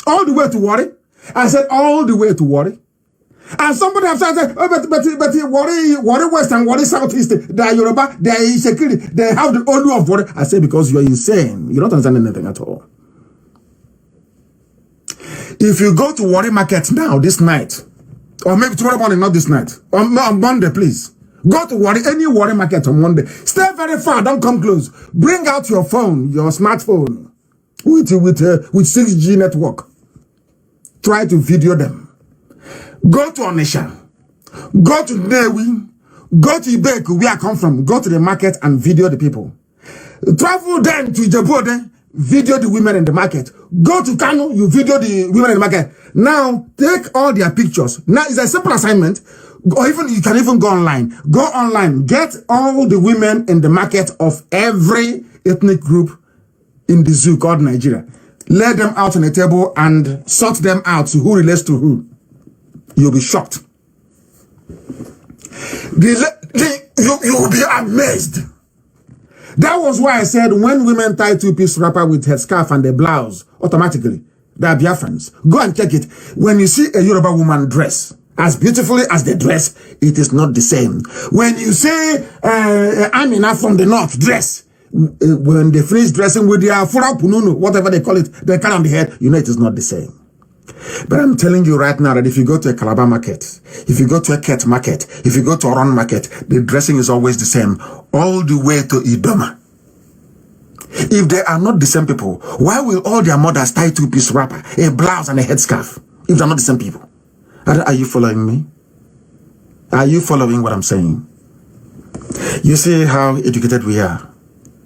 All the way to Warri. I said all the way to Warri. And somebody have said, oh, but Warri West and Warri Southeast, they are Yoruba, they are Ishekiri, they have the Olu of Warri. I say because you're insane. You don't understand anything at all. If you go to Warri Market now, this night, or maybe tomorrow morning, not this night, on Monday, please. Go to any Warri Market on Monday. Stay very far, don't come close. Bring out your phone, your smartphone, with 6G network. Try to video them. Go to Onisha. Go to Newi. Go to Ibeku, where I come from. Go to the market and video the people. Travel then to Ijebode. video the women in the market. Go to Kano, you video the women in the market. Now, take all their pictures. Now, it's a simple assignment. Or even you can even go online. Go online. Get all the women in the market of every ethnic group in the zoo called Nigeria. Lay them out on a table and sort them out to who relates to who. You'll be shocked. You will be amazed. That was why I said when women tie two-piece wrapper with headscarf and a blouse, automatically, they are Biafrans. Go and check it. When you see a Yoruba woman dress, as beautifully as they dress, it is not the same. When you say Amina from the north dress, when they finish dressing with their fura pununu, whatever they call it, they cut on the head, you know it is not the same. But I'm telling you right now that if you go to a Calabar market, if you go to a Ket market, if you go to a Oron market, the dressing is always the same, all the way to Idoma. If they are not the same people, why will all their mothers tie two-piece wrapper, a blouse and a headscarf, if they're not the same people? Are you following me? Are you following what I'm saying? You see how educated we are.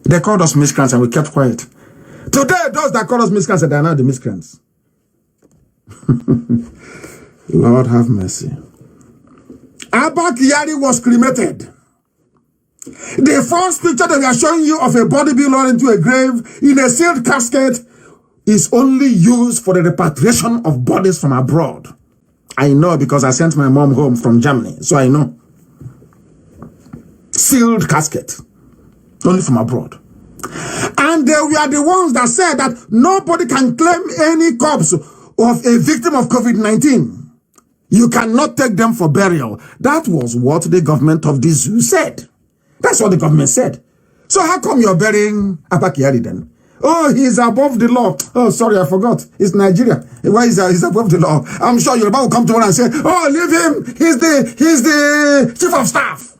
They called us miscreants and we kept quiet. Today, those that call us miscreants, they are now the miscreants. Lord have mercy. Abba Kyari was cremated. The first picture that we are showing you of a body being lowered into a grave in a sealed casket is only used for the repatriation of bodies from abroad. I know because I sent my mom home from Germany, so I know. Sealed casket, only from abroad. And they were the ones that said that nobody can claim any corpse of a victim of COVID-19. You cannot take them for burial. That was what the government of the zoo said. That's what the government said. So how come you're burying Abba Kyari then? Oh, he's above the law. Oh, sorry, I forgot. It's Nigeria. Why is he's above the law? I'm sure Yoruba will come tomorrow and say, oh, leave him. He's the chief of staff.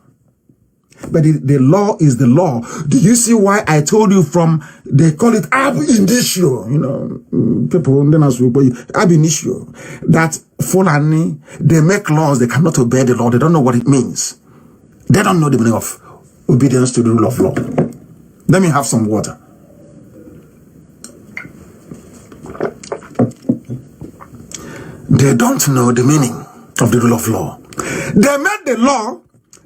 But the law is the law. Do you see why I told you from, they call it ab initio, you know, people, ab initio, that Fulani, they make laws, they cannot obey the law, they don't know what it means. They don't know the meaning of obedience to the rule of law. Let me have some water. They don't know the meaning of the rule of law. They made the law.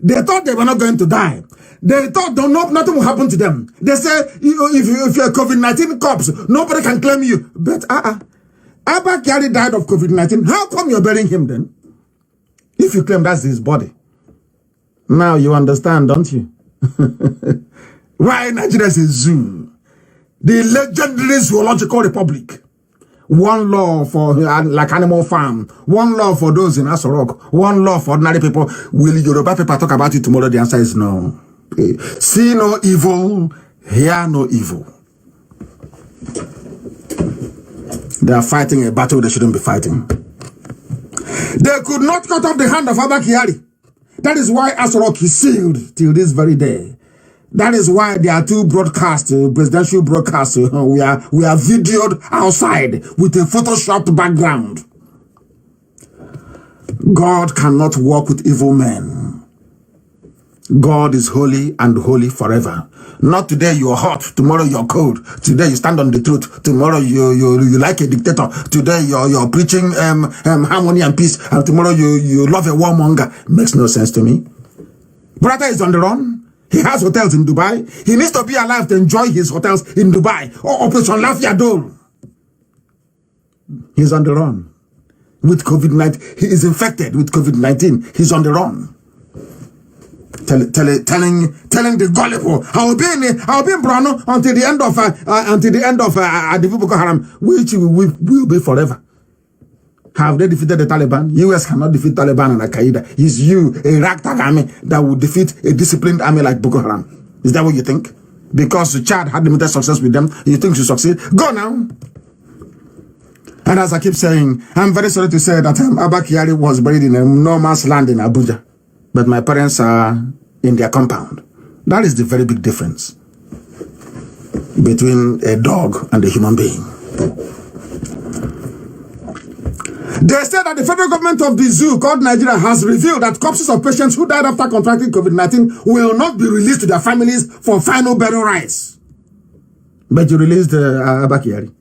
They thought they were not going to die. They thought nothing will happen to them. They say, if you're a COVID-19 corpse, nobody can claim you. But Abba Kyari died of COVID-19. How come you're burying him then? If you claim that's his body. Now you understand, don't you? Why Nigeria is a zoo? The legendary zoological republic. One law for like animal farm. One law for those in Asorok. One law for ordinary people. Will Yoruba people talk about it tomorrow? The answer is no. See no evil, hear no evil. They are fighting a battle they shouldn't be fighting. They could not cut off the hand of Abba Kyari. That is why Asorok is sealed till this very day. That is why there are two broadcasts, presidential broadcasts. We are videoed outside with a photoshopped background. God cannot walk with evil men. God is holy and holy forever. Not today you're hot, tomorrow you're cold. Today you stand on the truth. Tomorrow you like a dictator. Today you're preaching harmony and peace, and tomorrow you love a warmonger. Makes no sense to me. Brother is on the run. He has hotels in Dubai. He needs to be alive to enjoy his hotels in Dubai. Or Operation Lafia Dole. He's on the run. With COVID-19. He is infected with COVID-19. He's on the run. Telling the gullible, I'll be in Brano until the end of the Boko Haram, which will be forever. Have they defeated the Taliban? US cannot defeat Taliban and Al-Qaeda. It's you, a ragtag army, that will defeat a disciplined army like Boko Haram. Is that what you think? Because Chad had limited success with them, you think you succeed? Go now. And as I keep saying, I'm very sorry to say that Abba Kyari was buried in a no man's land in Abuja. But my parents are in their compound. That is the very big difference between a dog and a human being. They said that the federal government of the zoo called Nigeria has revealed that corpses of patients who died after contracting COVID-19 will not be released to their families for final burial rites. But you released Abakari.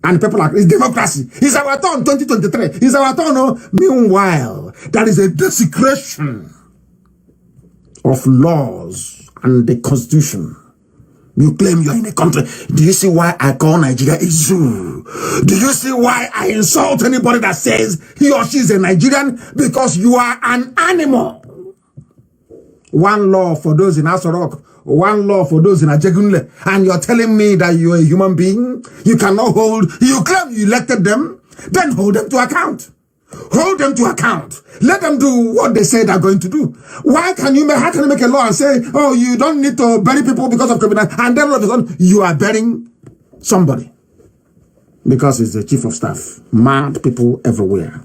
And people are, it's democracy. It's our turn, 2023. It's our turn. Oh. Meanwhile, there is a desecration of laws and the constitution. You claim you are in a country. Do you see why I call Nigeria a zoo? Do you see why I insult anybody that says he or she is a Nigerian? Because you are an animal. One law for those in Asorok, one law for those in Ajegunle, and you're telling me that you're a human being? You cannot hold, you claim you elected them, then hold them to account. Hold them to account. Let them do what they say they're going to do. How can you make a law and say, oh, you don't need to bury people because of COVID-19, and then all of a sudden you are burying somebody because it's the chief of staff? Mad people everywhere.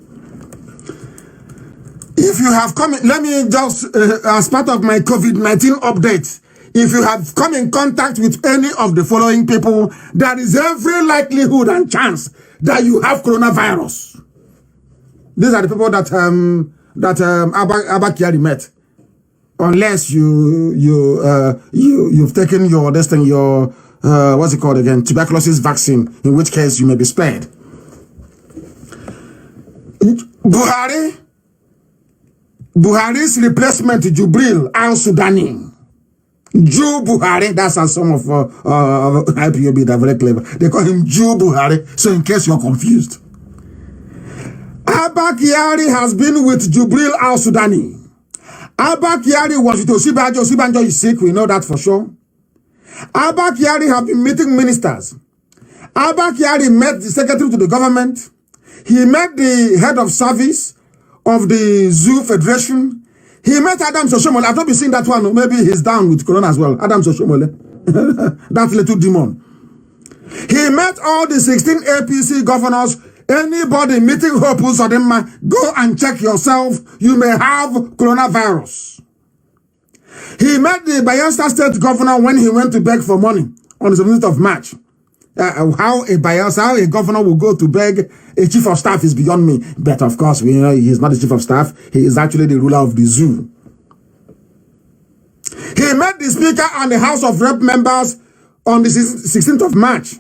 If you have come, let me just, as part of my COVID-19 update, if you have come in contact with any of the following people, there is every likelihood and chance that you have coronavirus. These are the people that Abakari met. Unless you've taken your what's it called again, tuberculosis vaccine, in which case you may be spared. Buhari's replacement, Jubril al-Sudani. Jew Buhari, that's a some of IPOB, they're very clever. They call him Jew Buhari, so in case you're confused. Abakari has been with Jubril al-Sudani. Abakari was with Osibanjo. Osibanjo is sick, we know that for sure. Abakari have been meeting ministers. Abakari met the secretary to the government. He met the head of service of the Zoo Federation. He met Adam Soshomole. I've not been seeing that one. Maybe he's down with Corona as well. Adam Soshomole. That little demon. He met all the 16 APC governors. Anybody meeting Hope Uzodinma, go and check yourself. You may have coronavirus. He met the Bayelsa State governor when he went to beg for money on the 17th of March. How a governor will go to beg a chief of staff is beyond me. But of course, we know he is not the chief of staff. He is actually the ruler of the zoo. He met the speaker and the House of Rep members on the 16th of March.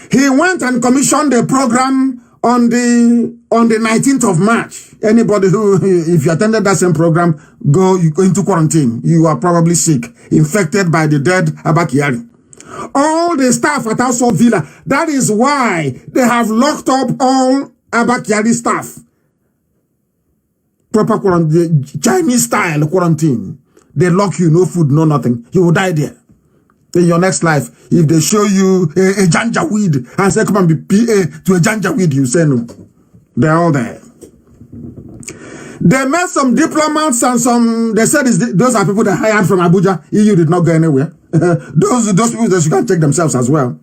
He went and commissioned a program on the 19th of March. Anybody who, if you attended that same program, you go into quarantine. You are probably sick, infected by the dead Abakari. All the staff at Aso Villa. That is why they have locked up all Abakari staff. Proper quarantine, Chinese style quarantine. They lock you, no food, no nothing. You will die there. In your next life, if they show you a janja weed and say, come and be PA to a janja weed, you say no. They're all there. They met some diplomats and some, they said those are people that hired from Abuja. EU did not go anywhere. those people, they should go and check themselves as well.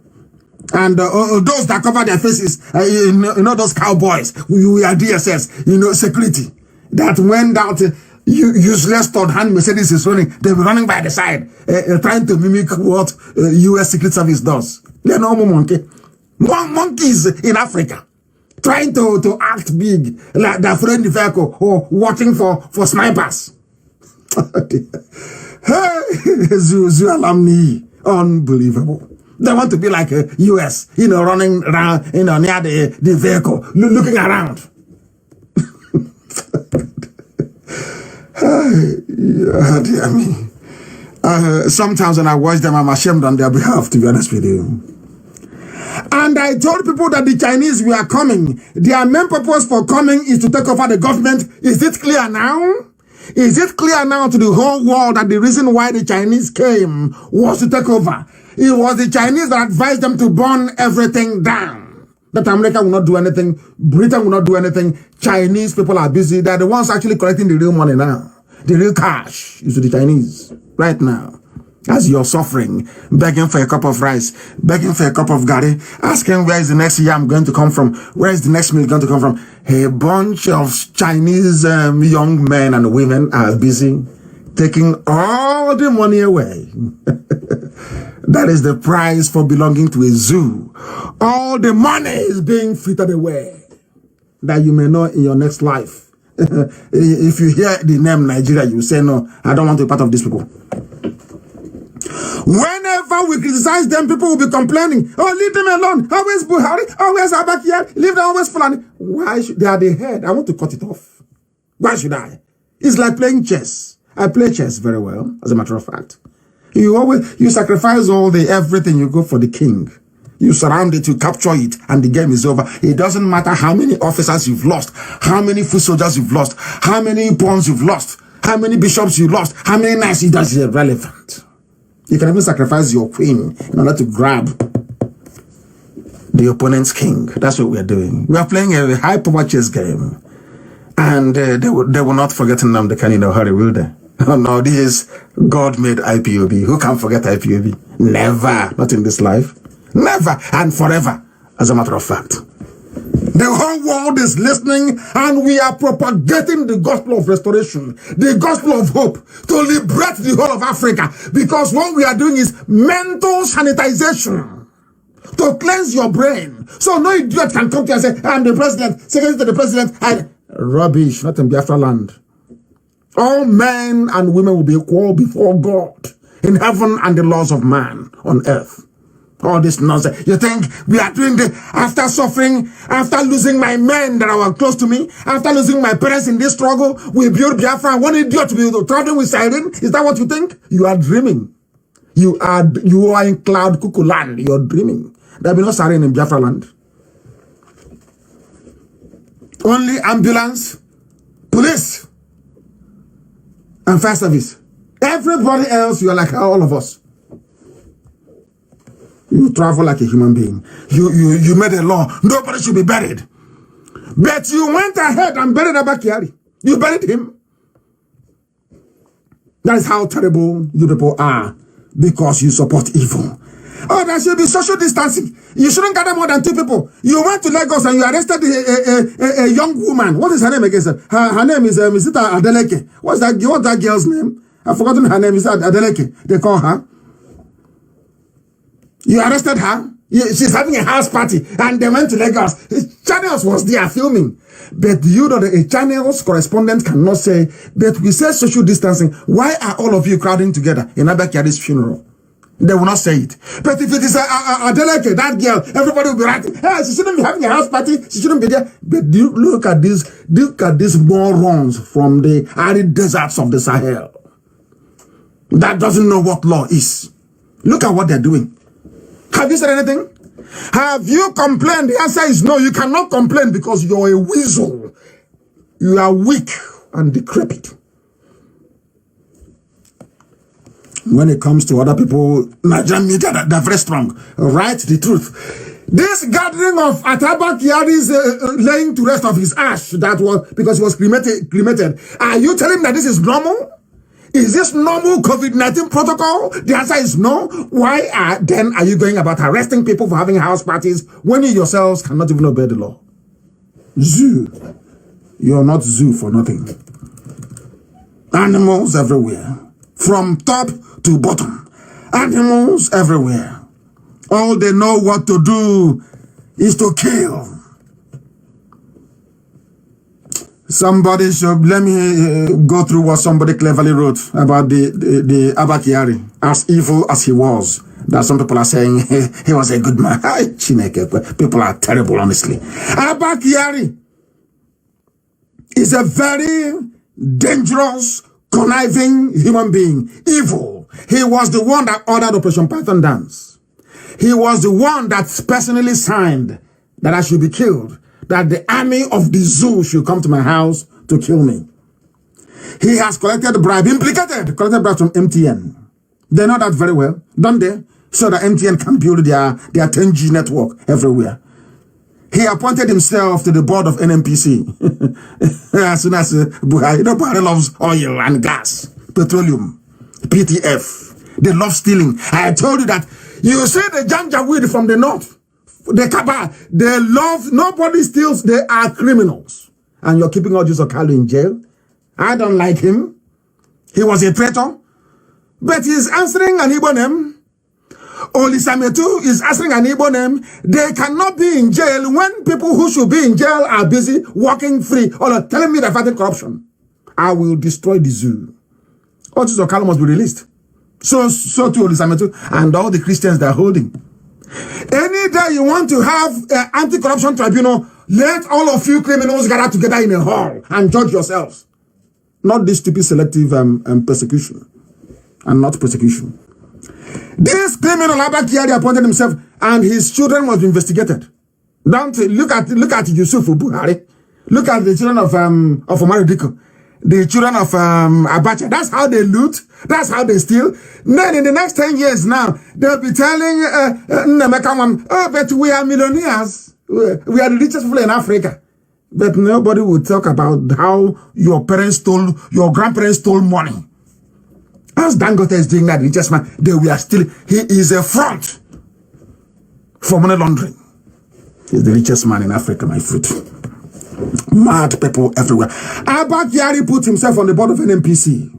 And those that cover their faces, you know those cowboys, we are DSS, security, that went out, useless third hand Mercedes is running, they'll be running by the side, trying to mimic what US Secret Service does. They're normal monkeys in Africa, trying to act big, like they're following the vehicle or watching for snipers. Hey, Zoo alumni, unbelievable. They want to be like US, running around, near the vehicle, looking around. Dear me. Sometimes when I watch them, I'm ashamed on their behalf, to be honest with you. And I told people that the Chinese were coming. Their main purpose for coming is to take over the government. Is it clear now? Is it clear now to the whole world that the reason why the Chinese came was to take over? It was the Chinese that advised them to burn everything down. That America will not do anything. Britain will not do anything. Chinese people are busy. They're the ones actually collecting the real money now. The real cash is to the Chinese right now. As you're suffering, begging for a cup of rice, begging for a cup of gari, asking where is the next yam going to come from, where is the next meal going to come from. A bunch of Chinese young men and women are busy taking all the money away. That is the price for belonging to a zoo. All the money is being frittered away that you may know in your next life. If you hear the name Nigeria, you say, no, I don't want to be part of these people. Whenever we criticize them, people will be complaining. Oh, leave them alone. Always Buhari. Always Abakari. Leave them always Fulani. Why should they are the head? I want to cut it off. Why should I? It's like playing chess. I play chess very well, as a matter of fact. You sacrifice everything, you go for the king. You surround it, you capture it, and the game is over. It doesn't matter how many officers you've lost, how many foot soldiers you've lost, how many pawns you've lost, how many bishops you lost, how many knights. It does irrelevant. You can even sacrifice your queen in order to grab the opponent's king. That's what we're doing. We are playing a high-power chess game. And they will not forget Nnamdi Kanu in a hurry, will they? Oh no, this is God-made IPOB. Who can forget IPOB? Never. Not in this life. Never and forever, as a matter of fact. The whole world is listening, and we are propagating the gospel of restoration, the gospel of hope, to liberate the whole of Africa. Because what we are doing is mental sanitization, to cleanse your brain. So no idiot can come to you and say, I'm the president, secretary to the president, and rubbish, not in Biafra land. All men and women will be equal before God in heaven and the laws of man on earth. All this nonsense. You think we are doing this after suffering, after losing my men that were close to me, after losing my parents in this struggle, we build Biafra and one idiot to be traveling with siren? Is that what you think? You are dreaming. You are in cloud cuckoo land. You are dreaming. There will be no siren in Biafra land. Only ambulance, police, and fire service. Everybody else, you are like all of us. You travel like a human being. You made a law. Nobody should be buried. But you went ahead and buried Abakari. You buried him. That is how terrible you people are, because you support evil. Oh, there should be social distancing. You shouldn't gather more than 2 people. You went to Lagos and you arrested a young woman. What is her name again, sir? Her name is Adeleke. What's that girl's name? I've forgotten her name. Is Adeleke? They call her. You arrested her. She's having a house party, and they went to Lagos. Channels was there filming. But you know that a Channels correspondent cannot say, but we say social distancing. Why are all of you crowding together in Abakari's funeral? They will not say it. But if it is Adeleke, that girl, everybody will be writing, hey, she shouldn't be having a house party. She shouldn't be there. But look at these morons from the arid deserts of the Sahel that doesn't know what law is. Look at what they're doing. Have you said anything? Have you complained? The answer is no. You cannot complain because you're a weasel. You are weak and decrepit. When it comes to other people, Nigerian media, they're very strong. Write the truth. This gathering of Atabakari's laying to rest of his ash, that was because he was cremated. Are you telling me that this is normal? Is this normal COVID-19 protocol? The answer is no. Why then are you going about arresting people for having house parties when you yourselves cannot even obey the law? Zoo. You're not zoo for nothing. Animals everywhere. From top to bottom. Animals everywhere. All they know what to do is to kill. Somebody should, let me go through what somebody cleverly wrote about the Abakari, as evil as he was. That some people are saying he was a good man. People are terrible, honestly. Abakari is a very dangerous, conniving human being. Evil. He was the one that ordered Operation Python Dance. He was the one that personally signed that I should be killed. That the army of the zoo should come to my house to kill me. He has collected bribe, collected bribe from MTN. They know that very well, don't they? So that MTN can build their 10G network everywhere. He appointed himself to the board of NNPC. As soon as Buhari, you know, Buhari loves oil and gas, petroleum, PTF. They love stealing. I told you that. You see the Janjaweed from the north. The Kaba, they love, nobody steals, they are criminals. And you're keeping Ojus Okalu in jail. I don't like him. He was a traitor. But he's answering an Igbo name. Olisametu is answering an Igbo name. They cannot be in jail when people who should be in jail are busy walking free. Or telling me they're fighting corruption. I will destroy the zoo. Ojus Okalu must be released. So too Olisametu and all the Christians that are holding. Any day you want to have anti-corruption tribunal, let all of you criminals gather together in a hall and judge yourselves. Not this stupid selective persecution and not persecution. This criminal Abba Kyari appointed himself and his children was investigated. Don't look at Yusuf Buhari. Look at the children of Omar Diko. The children of Abacha. That's how they loot. That's how they steal. Then in the next 10 years now, they'll be telling Nnameka, oh, but we are millionaires. We are the richest people in Africa. But nobody will talk about how your grandparents stole money. As Dangote is doing that, the richest man, he is a front for money laundering. He's the richest man in Africa, my fruit. Mad people everywhere. Abba Kyari put himself on the board of NNPC.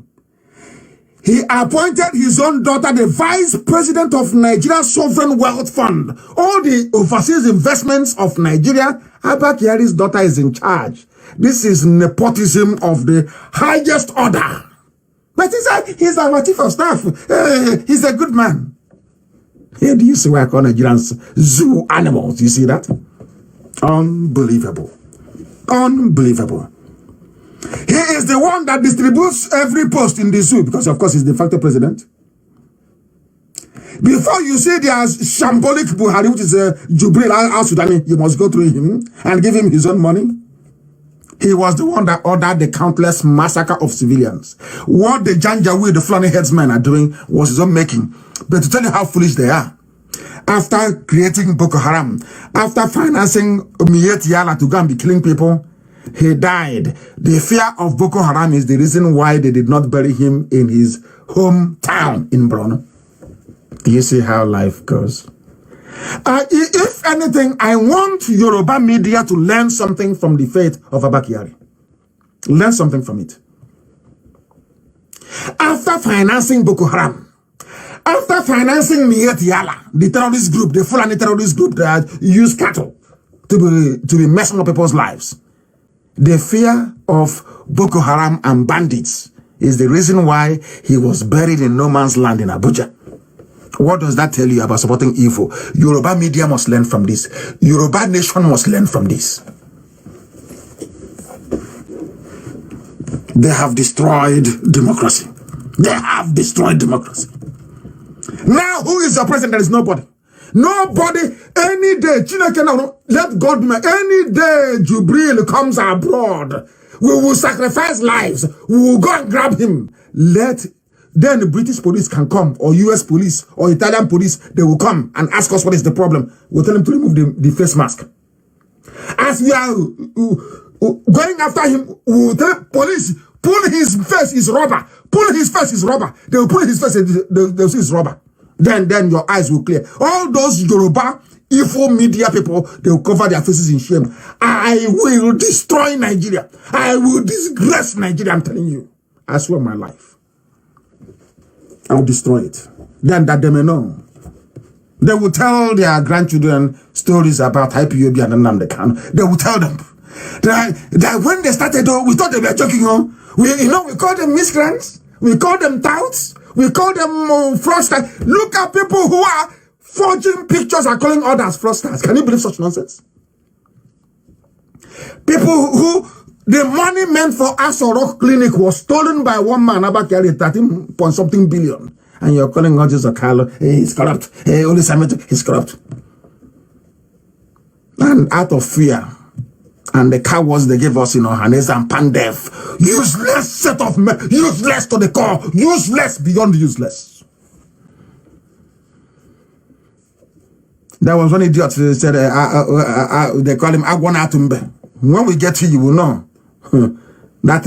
He appointed his own daughter the vice president of Nigeria Sovereign Wealth Fund. All the overseas investments of Nigeria, Abba Kyari's daughter is in charge. This is nepotism of the highest order. But he's our chief of staff. He's a good man. Here do you see why I call Nigerians zoo animals? You see that? Unbelievable. Unbelievable. He is the one that distributes every post in the zoo because, of course, he's the de facto president. Before you see there's shambolic Buhari, which is Jubril al-Sudani, you must go through him and give him his own money. He was the one that ordered the countless massacre of civilians. What the Janjaweed, the Fulani headsmen are doing was his own making. But to tell you how foolish they are, after creating Boko Haram, after financing Miet Yala to go and be killing people, he died. The fear of Boko Haram is the reason why they did not bury him in his hometown in Borno. Do you see how life goes? If anything, I want Yoruba media to learn something from the fate of Abba Kyari. Learn something from it. After financing Boko Haram, after financing Miet Yala, the terrorist group, the Fulani terrorist group that use cattle to be messing up people's lives, the fear of Boko Haram and bandits is the reason why he was buried in no man's land in Abuja. What does that tell you about supporting evil? Yoruba media must learn from this. Yoruba nation must learn from this. They have destroyed democracy. They have destroyed democracy. Now, who is the president? There is nobody. Nobody, any day, let God know, any day Jubril comes abroad, we will sacrifice lives. We will go and grab him. Then the British police can come, or US police, or Italian police, they will come and ask us what is the problem. We'll tell them to remove the face mask. As we are going after him, we'll tell police, pull his face is rubber. Pull his face is rubber. They will pull his face, they'll see it's rubber. Then your eyes will clear. All those Yoruba evil media people, they will cover their faces in shame. I will destroy Nigeria. I will disgrace Nigeria, I'm telling you. I swear my life. I'll destroy it. Then that they may know. They will tell their grandchildren stories about Ipob and Nnamdi Kanu. They will tell them that when they started, we thought they were joking. We call them miscreants. We call them touts. We call them fraudsters. Look at people who are forging pictures and calling others fraudsters. Can you believe such nonsense? People who the money meant for Aso Rock Clinic was stolen by one man, Abba Kyari, 13-point-something billion. And you're calling Hodges Okalo, hey, he's corrupt. Hey, Olisametu, he's corrupt. And out of fear, and the cowards they gave us, Hanes and Pandef, useless set of men, useless to the core, useless beyond useless. There was one idiot who said, they call him Agwana Atumbe. When we get to you will know that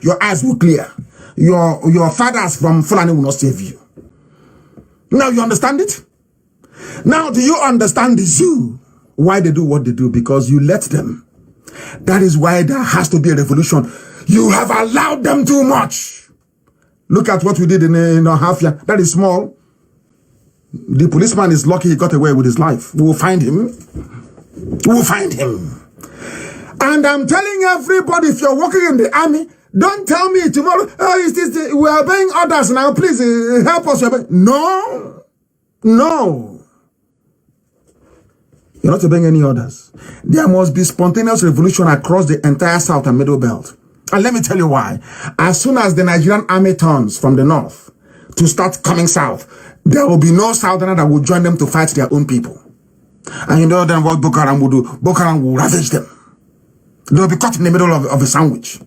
your eyes will clear. Your fathers from Fulani will not save you. Now you understand it? Now do you understand the zoo? Why they do what they do? Because you let them. That is why there has to be a revolution. You have allowed them too much. Look at what we did in Hafia. That is small. The policeman is lucky he got away with his life. We will find him. We will find him. And I'm telling everybody, if you're working in the army, Don't tell me tomorrow, we are obeying orders now, please help us. No. No. You're not obeying any orders. There must be spontaneous revolution across the entire South and Middle Belt. And let me tell you why. As soon as the Nigerian army turns from the north to start coming south, there will be no southerner that will join them to fight their own people. And you know then what Boko Haram will do? Boko Haram will ravage them. They'll be caught in the middle of a sandwich.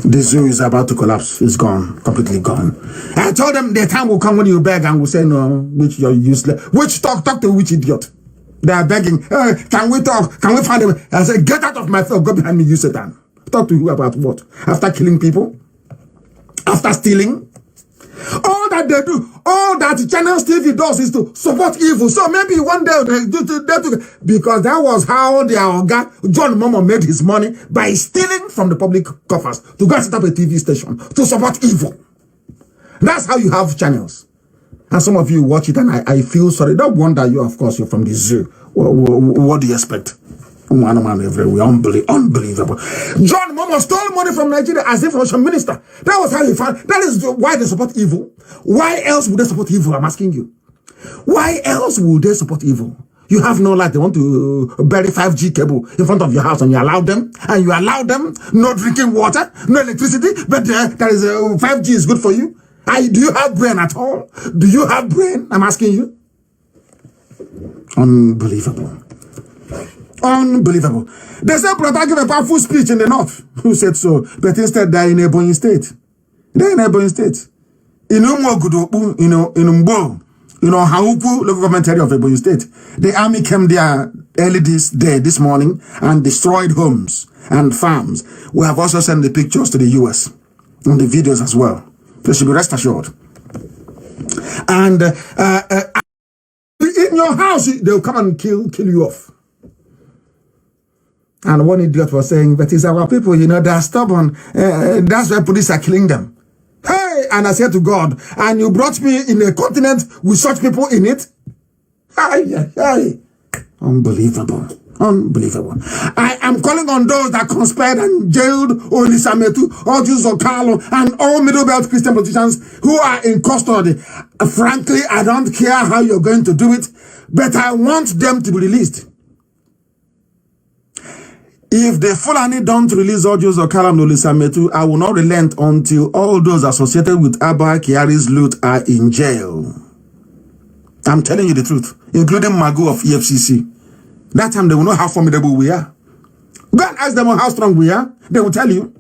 The zoo is about to collapse. It's gone. Completely gone. I told them the time will come when you beg and will say, no, which you're useless. Which talk to which idiot? They are begging, hey, can we talk? Can we find a way? I said, get out of my face. Go behind me, you Satan. Talk to you about what? After killing people? After stealing? All that they do, all that Channels TV does is to support evil. So maybe one day they do because that was how their Oga John Momo made his money, by stealing from the public coffers to go and set up a TV station to support evil. That's how you have channels. And some of you watch it and I feel sorry. Don't wonder you, of course, you're from the zoo. What do you expect? Everywhere. Unbelievable. John Momo stole money from Nigeria as information minister. That was how he found. That is why they support evil. Why else would they support evil? I'm asking you. Why else would they support evil? You have no light. They want to bury 5G cable in front of your house, and you allow them. And you allow them no drinking water, no electricity. But there is 5G is good for you. Do you have brain at all? Do you have brain? I'm asking you. Unbelievable. Unbelievable. They said Brother gave a powerful speech in the north. Who said so? But instead they're in a Ebonyi state. They're in a Ebonyi state. In Umwogudu, in Mbo, Hauku, local government area of Ebonyi state. The army came there early this morning and destroyed homes and farms. We have also sent the pictures to the US and the videos as well. They should be rest assured. And in your house, they'll come and kill you off. And one idiot was saying, but it's our people, they're stubborn. That's why police are killing them. Hey, and I said to God, and you brought me in a continent with such people in it? Hey. Unbelievable. Unbelievable. I am calling on those that conspired and jailed Olisametu, Ojus Okalo, and all Middle Belt Christian politicians who are in custody. Frankly, I don't care how you're going to do it, but I want them to be released. If the Fulani don't release Ojus Okalo and Olisametu, I will not relent until all those associated with Abba Kyari's loot are in jail. I'm telling you the truth, including Magu of EFCC. That time they will know how formidable we are. Go and ask them how strong we are. They will tell you.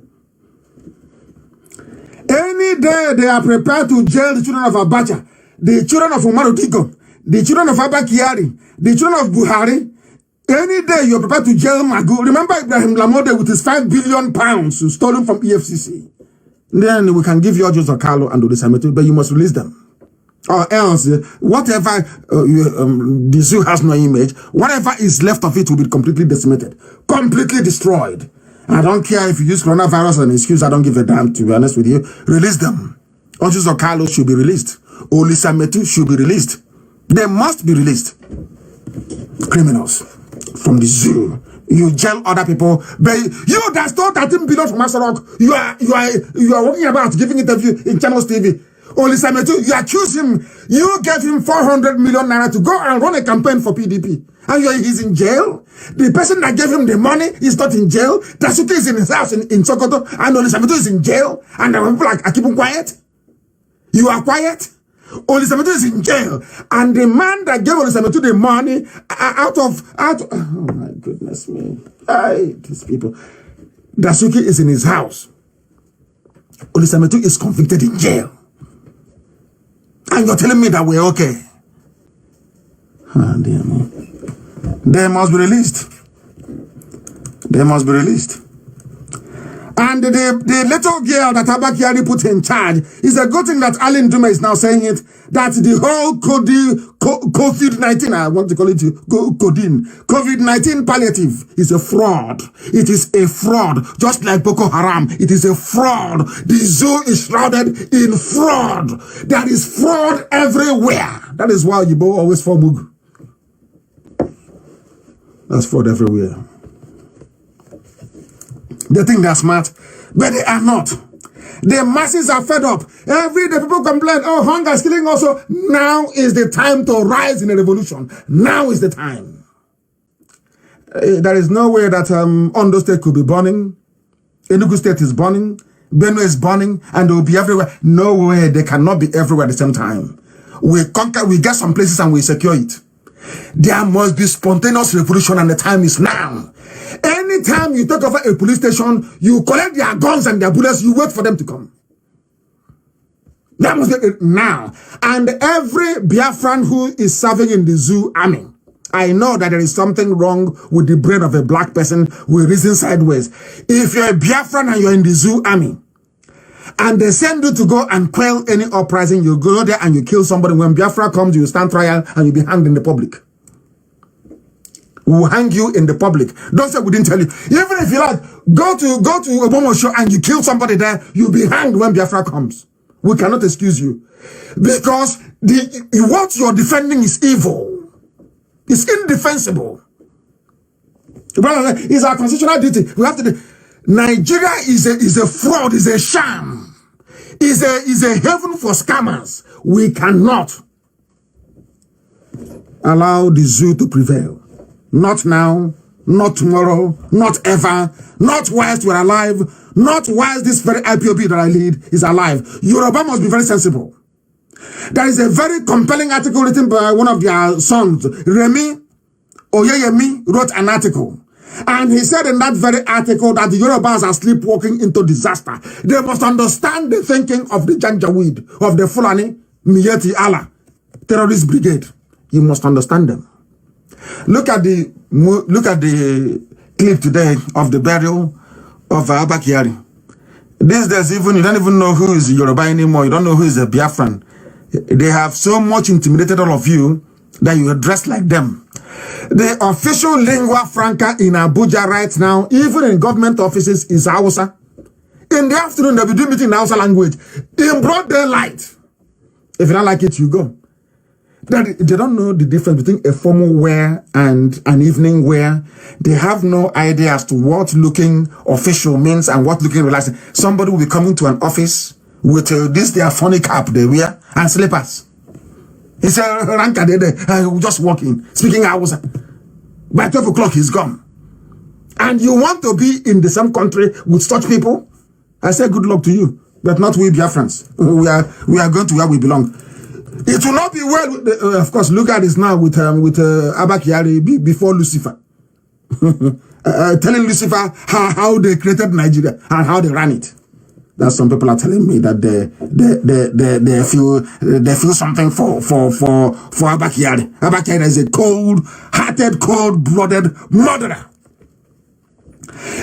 Any day they are prepared to jail the children of Abacha, the children of Umaru Diko, the children of Abba Kyari, the children of Buhari. Any day you're prepared to jail Magu. Remember Ibrahim Lamode with his £5 billion stolen from EFCC. Then we can give you Ojos Okalo and Olisametu, but you must release them. Or else, whatever, the zoo has no image, whatever is left of it will be completely decimated, completely destroyed. I don't care if you use coronavirus as an excuse, I don't give a damn, to be honest with you. Release them. Ojos Okalo should be released. Olisametu should be released. They must be released. Criminals from the zoo. You jail other people, but you that stole 13 billion from Asarok, you are walking about giving interview in Channels TV. Olisametu, you accuse him. You gave him 400 million naira to go and run a campaign for PDP. And he's in jail. The person that gave him the money is not in jail. Dasuki is in his house in Sokoto. And Olisametu is in jail. And the people are keeping quiet. You are quiet. Olisametu is in jail. And the man that gave Olisametu the money out of oh my goodness me. These people. Dasuki is in his house. Olisametu is convicted in jail. And you're telling me that we're okay. Dear me. They must be released. They must be released. And the little girl that Abba Kyari put in charge, is a good thing that Alan Dume is now saying it, that the whole COVID-19, I want to call it COVID-19 palliative is a fraud. It is a fraud. Just like Boko Haram, it is a fraud. The zoo is shrouded in fraud. There is fraud everywhere. That is why you always fall Mugu. That's fraud everywhere. They think they're smart, but they are not. The masses are fed up. Every day people complain, oh, hunger is killing also. Now is the time to rise in a revolution. Now is the time. There is no way that Ondo State could be burning. Enugu State is burning. Benue is burning. And they will be everywhere. No way. They cannot be everywhere at the same time. We conquer, we get some places and we secure it. There must be spontaneous revolution and the time is now. Anytime you take over a police station, you collect their guns and their bullets, you wait for them to come. That must be now. And every Biafran who is serving in the zoo army, I know that there is something wrong with the brain of a black person who reason sideways. If you're a Biafran and you're in the zoo army, and they send you to go and quell any uprising, you go there and you kill somebody. When Biafra comes, you stand trial and you'll be hanged in the public. We'll hang you in the public. Don't say we didn't tell you. Even if you like, go to Obama show and you kill somebody there, you'll be hanged when Biafra comes. We cannot excuse you. Because what you're defending is evil. It's indefensible. It's our constitutional duty. We have to. Nigeria is a fraud, is a sham, is a heaven for scammers. We cannot allow the zoo to prevail. Not now, not tomorrow, not ever, not whilst we're alive, not whilst this very Ipob that I lead is alive. Yoruba must be very sensible. There is a very compelling article written by one of their sons, Remi Oyeyemi, wrote an article. And he said in that very article that the Yorubas are sleepwalking into disaster. They must understand the thinking of the Janjaweed, of the Fulani, Miyetti Allah, terrorist brigade. You must understand them. Look at the clip today of the burial of Abba Kyari. These days, even you don't even know who is Yoruba anymore. You don't know who is a Biafran. They have so much intimidated all of you that you are dressed like them. The official lingua franca in Abuja right now, even in government offices, is Hausa. In the afternoon, they'll be doing meeting in Hausa language. In broad daylight. If you don't like it, you go. They don't know the difference between a formal wear and an evening wear. They have no idea as to what looking official means and what looking relaxing. Somebody will be coming to an office with their funny cap they wear and slippers. He said, Ranka, just walking, speaking Hausa. By 12 o'clock, he's gone. And you want to be in the same country with such people? I say good luck to you, but not we Biafrans. We are going to where we belong. It will not be well with the, of course, look at this now with Abba Kyari before Lucifer. Telling Lucifer how they created Nigeria and how they ran it. That some people are telling me that they feel something for Abba Kyari. Abba Kyari is a cold-hearted, cold-blooded murderer.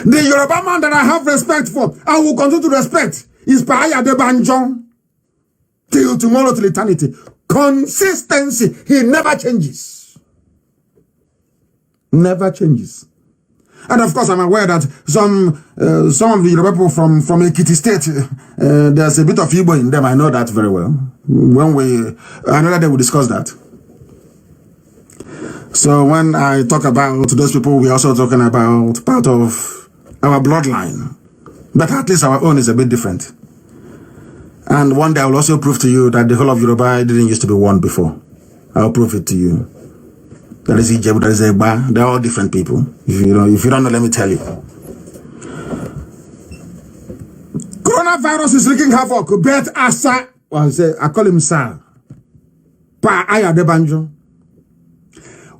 The Yoruba man that I have respect for, I will continue to respect, is Paya de Banjon. Till tomorrow, till eternity. Consistency. He never changes. Never changes. And of course, I'm aware that some of the Yoruba people from Ekiti State, there's a bit of Igbo in them. I know that very well. Another day we'll discuss that. So when I talk about those people, we're also talking about part of our bloodline. But at least our own is a bit different. And one day I will also prove to you that the whole of Yoruba didn't used to be one before. I'll prove it to you. There is Ijebu, there is Egba. They're all different people. If you don't know, let me tell you. Coronavirus is wreaking havoc. Bet Asa, I call him Sir. Pa Aya de Banjo.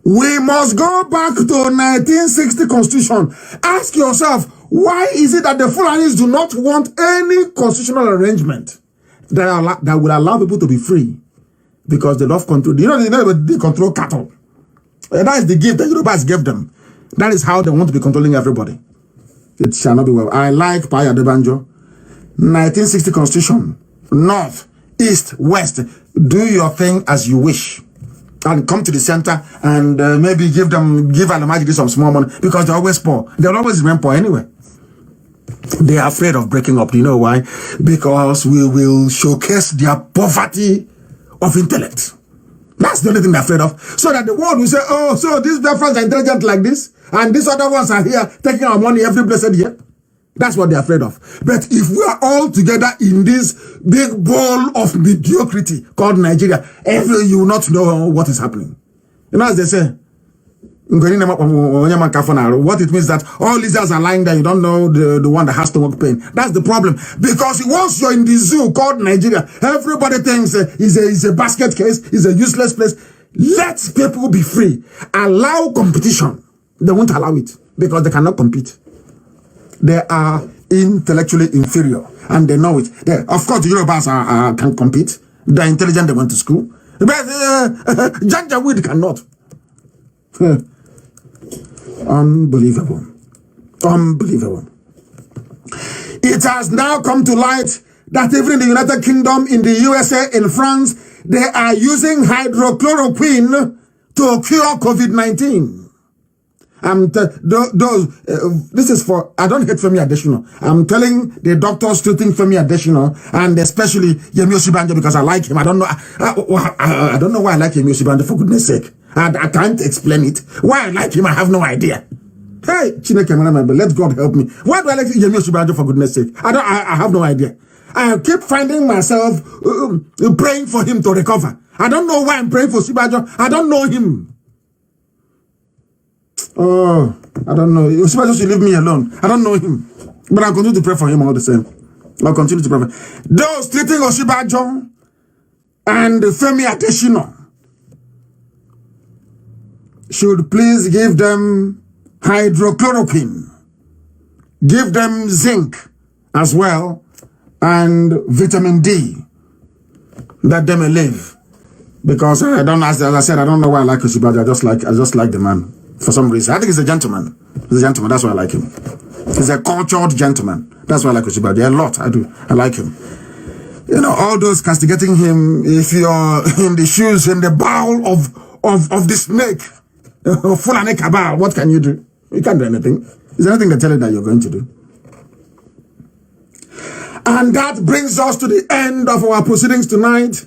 We must go back to 1960 Constitution. Ask yourself, why is it that the Fulanis do not want any constitutional arrangement that will allow people to be free? Because they love control. They control cattle. That is the gift that Yorubas gave them. That is how they want to be controlling everybody. It shall not be well. I like Paya de Banjo. 1960 Constitution. North, East, West. Do your thing as you wish. And come to the center and maybe give Alamaji some small money because they're always poor. They'll always remain poor anyway. They are afraid of breaking up. Do you know why? Because we will showcase their poverty of intellect. That's the only thing they're afraid of. So that the world will say, oh, so these Biafrans are intelligent like this, and these other ones are here taking our money every blessed year. That's what they're afraid of. But if we are all together in this big ball of mediocrity called Nigeria, you will not know what is happening. You know, as they say, what it means that all lizards are lying there, you don't know the one that has stomach pain. That's the problem. Because once you're in the zoo called Nigeria, everybody thinks it's a basket case, it's a useless place. Let people be free. Allow competition. They won't allow it because they cannot compete. They are intellectually inferior and they know it. Of course, the Yorubas can compete. They're intelligent, they went to school. But Janjaweed cannot. Unbelievable. Unbelievable. It has now come to light that even in the United Kingdom, in the USA, in France, they are using hydrochloroquine to cure COVID-19. This is for, I don't hate Femi Adesina. I'm telling the doctors to think Femi Adesina, and especially Yemi Osinbajo, because I like him. I don't know why I like Yemi Osinbajo, for goodness sake. I can't explain it. Why I like him, I have no idea. Hey, Chineke, let God help me. Why do I like Yemi Osinbajo, for goodness sake? I have no idea. I keep finding myself praying for him to recover. I don't know why I'm praying for Osinbajo. I don't know him. Oh, I don't know. Osinbajo should leave me alone. I don't know him. But I'll continue to pray for him all the same. I'll continue to pray for him. Those treating Osinbajo and Femi Adesina should please give them hydrochloroquine. Give them zinc as well. And vitamin D, that they may live. Because I don't, as I said, I don't know why I like Osinbajo. I just like the man for some reason. I think he's a gentleman. He's a gentleman. That's why I like him. He's a cultured gentleman. That's why I like Osinbajo. A lot. I do. I like him. You know, all those castigating him. If you're in the shoes, in the bowl of the snake, Fulani cabal, what can you do? You can't do anything. Is there anything they tell you that you're going to do? And that brings us to the end of our proceedings tonight.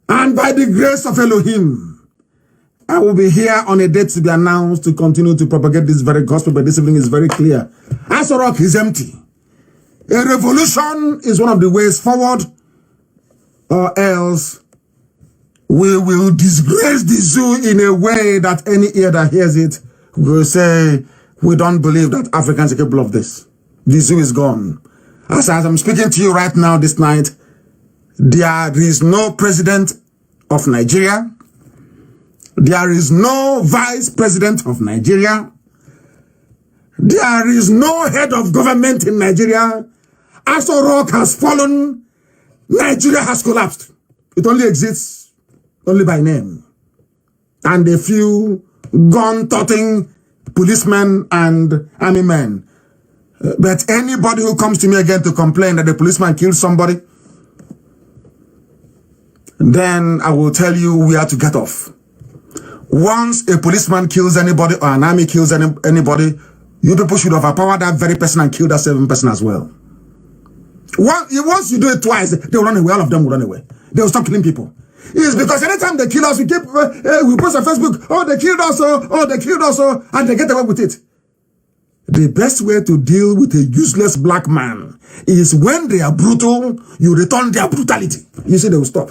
And by the grace of Elohim, I will be here on a date to be announced to continue to propagate this very gospel, but this evening is very clear. Aso Rock is empty. A revolution is one of the ways forward, or else we will disgrace the zoo in a way that any ear that hears it will say, we don't believe that Africans are capable of this. The zoo is gone. As I'm speaking to you right now this night, there is no president of Nigeria. There is no vice president of Nigeria. There is no head of government in Nigeria. Aso Rock has fallen. Nigeria has collapsed. It only exists only by name. And a few gun-toting policemen and army men. But anybody who comes to me again to complain that the policeman killed somebody, then I will tell you we are to get off. Once a policeman kills anybody or an army kills anybody, you people should overpower that very person and kill that same person as well. Once you do it twice, they will run away. All of them will run away. They will stop killing people. It's because anytime they kill us, we post on Facebook, oh, they killed us, oh, they killed us, and they get away with it. The best way to deal with a useless black man is when they are brutal, you return their brutality. You see, they will stop.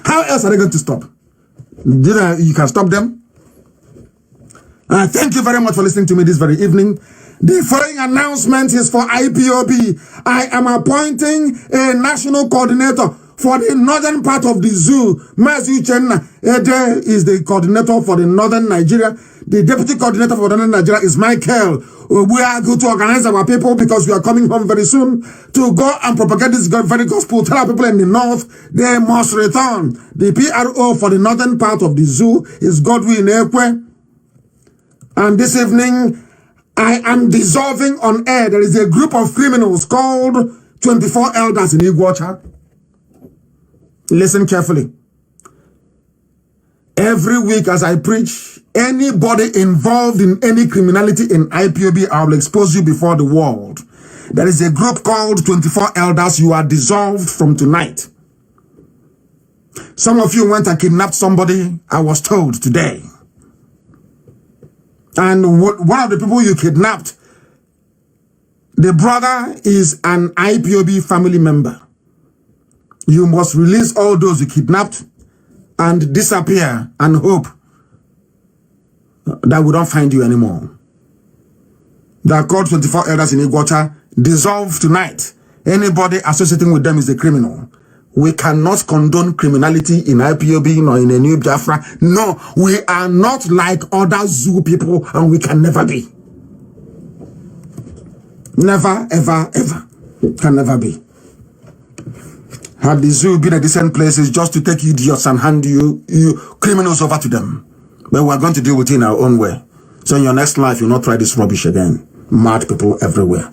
How else are they going to stop? You can stop them. Thank you very much for listening to me this very evening. The following announcement is for IPOB. I am appointing a national coordinator for the northern part of the zoo. Mazi Nnamdi is the coordinator for the northern Nigeria. The deputy coordinator for northern Nigeria is Michael. We are going to organize our people because we are coming home very soon to go and propagate this very gospel. Tell our people in the north they must return. The PRO for the northern part of the zoo is Godwin Ekwe. And this evening, I am dissolving on air. There is a group of criminals called 24 Elders in Iguacha. Listen carefully. Every week as I preach, anybody involved in any criminality in IPOB, I will expose you before the world. There is a group called 24 Elders. You are dissolved from tonight. Some of you went and kidnapped somebody, I was told today. And one of the people you kidnapped The brother is an IPOB family member. You must release all those you kidnapped and disappear and hope that we don't find you anymore. They are called 24 elders in Iguacha. Dissolve tonight. Anybody associating with them is a criminal. We cannot condone criminality in IPOB nor in a new Biafra. No, we are not like other zoo people, and we can never be. Never, ever, ever. Can never be. Had the zoo been a decent place, it's just to take idiots and hand you criminals over to them. But we're going to deal with it in our own way. So in your next life, you'll not try this rubbish again. Mad people everywhere.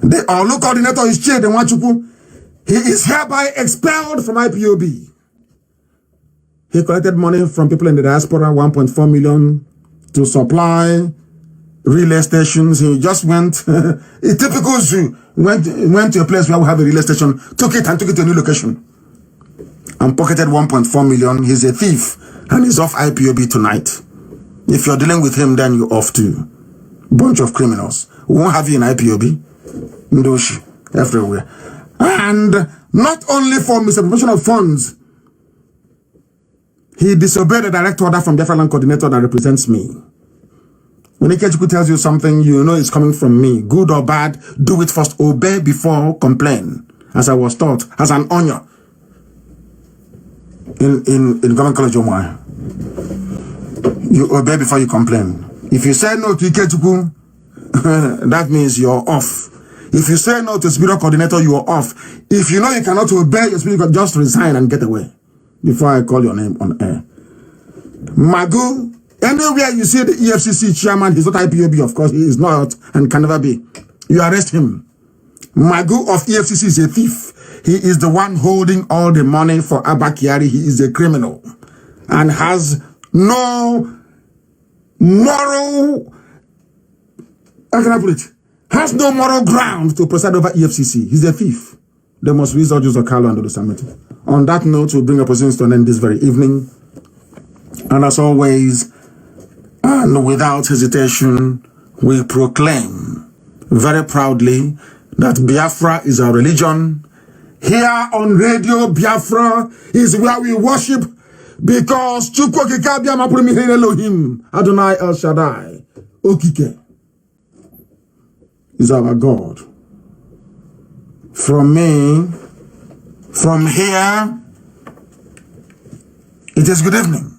The Olu coordinator is Chede Nwachukwu. He is hereby expelled from IPOB. He collected money from people in the diaspora, 1.4 million, to supply relay stations. He just went, a typical zoo, went to a place where we have a relay station, took it to a new location, and pocketed 1.4 million. He's a thief, and he's off IPOB tonight. If you're dealing with him, then you're off too. Bunch of criminals. We won't have you in IPOB. Ndoshi, everywhere. And not only for misappropriation of funds, he disobeyed a direct order from the Biafra Land Coordinator that represents me. When Ikechukwu tells you something, you know it's coming from me. Good or bad, do it first. Obey before complain. As I was taught, as an onion in Government College Omar. You obey before you complain. If you say no to Ikechukwu, that means you're off. If you say no to spiritual coordinator, you are off. If you know you cannot obey your spiritual, just resign and get away. Before I call your name on air. Magu, anywhere you see the EFCC chairman, he's not IPOB, of course, he is not and can never be. You arrest him. Magu of EFCC is a thief. He is the one holding all the money for Abba Kyari. He is a criminal and has no moral, how can I put it? Has no moral ground to preside over EFCC. He's a thief. They must resort use of Carlo and the summit. On that note, we'll bring oppositions to an end this very evening. And as always, and without hesitation, we proclaim very proudly that Biafra is our religion. Here on Radio Biafra is where we worship, because Chukwu Okike Abia Mapurimi Elohim, Adonai El Shaddai, Okike, is our God. From me, from here, it is good evening.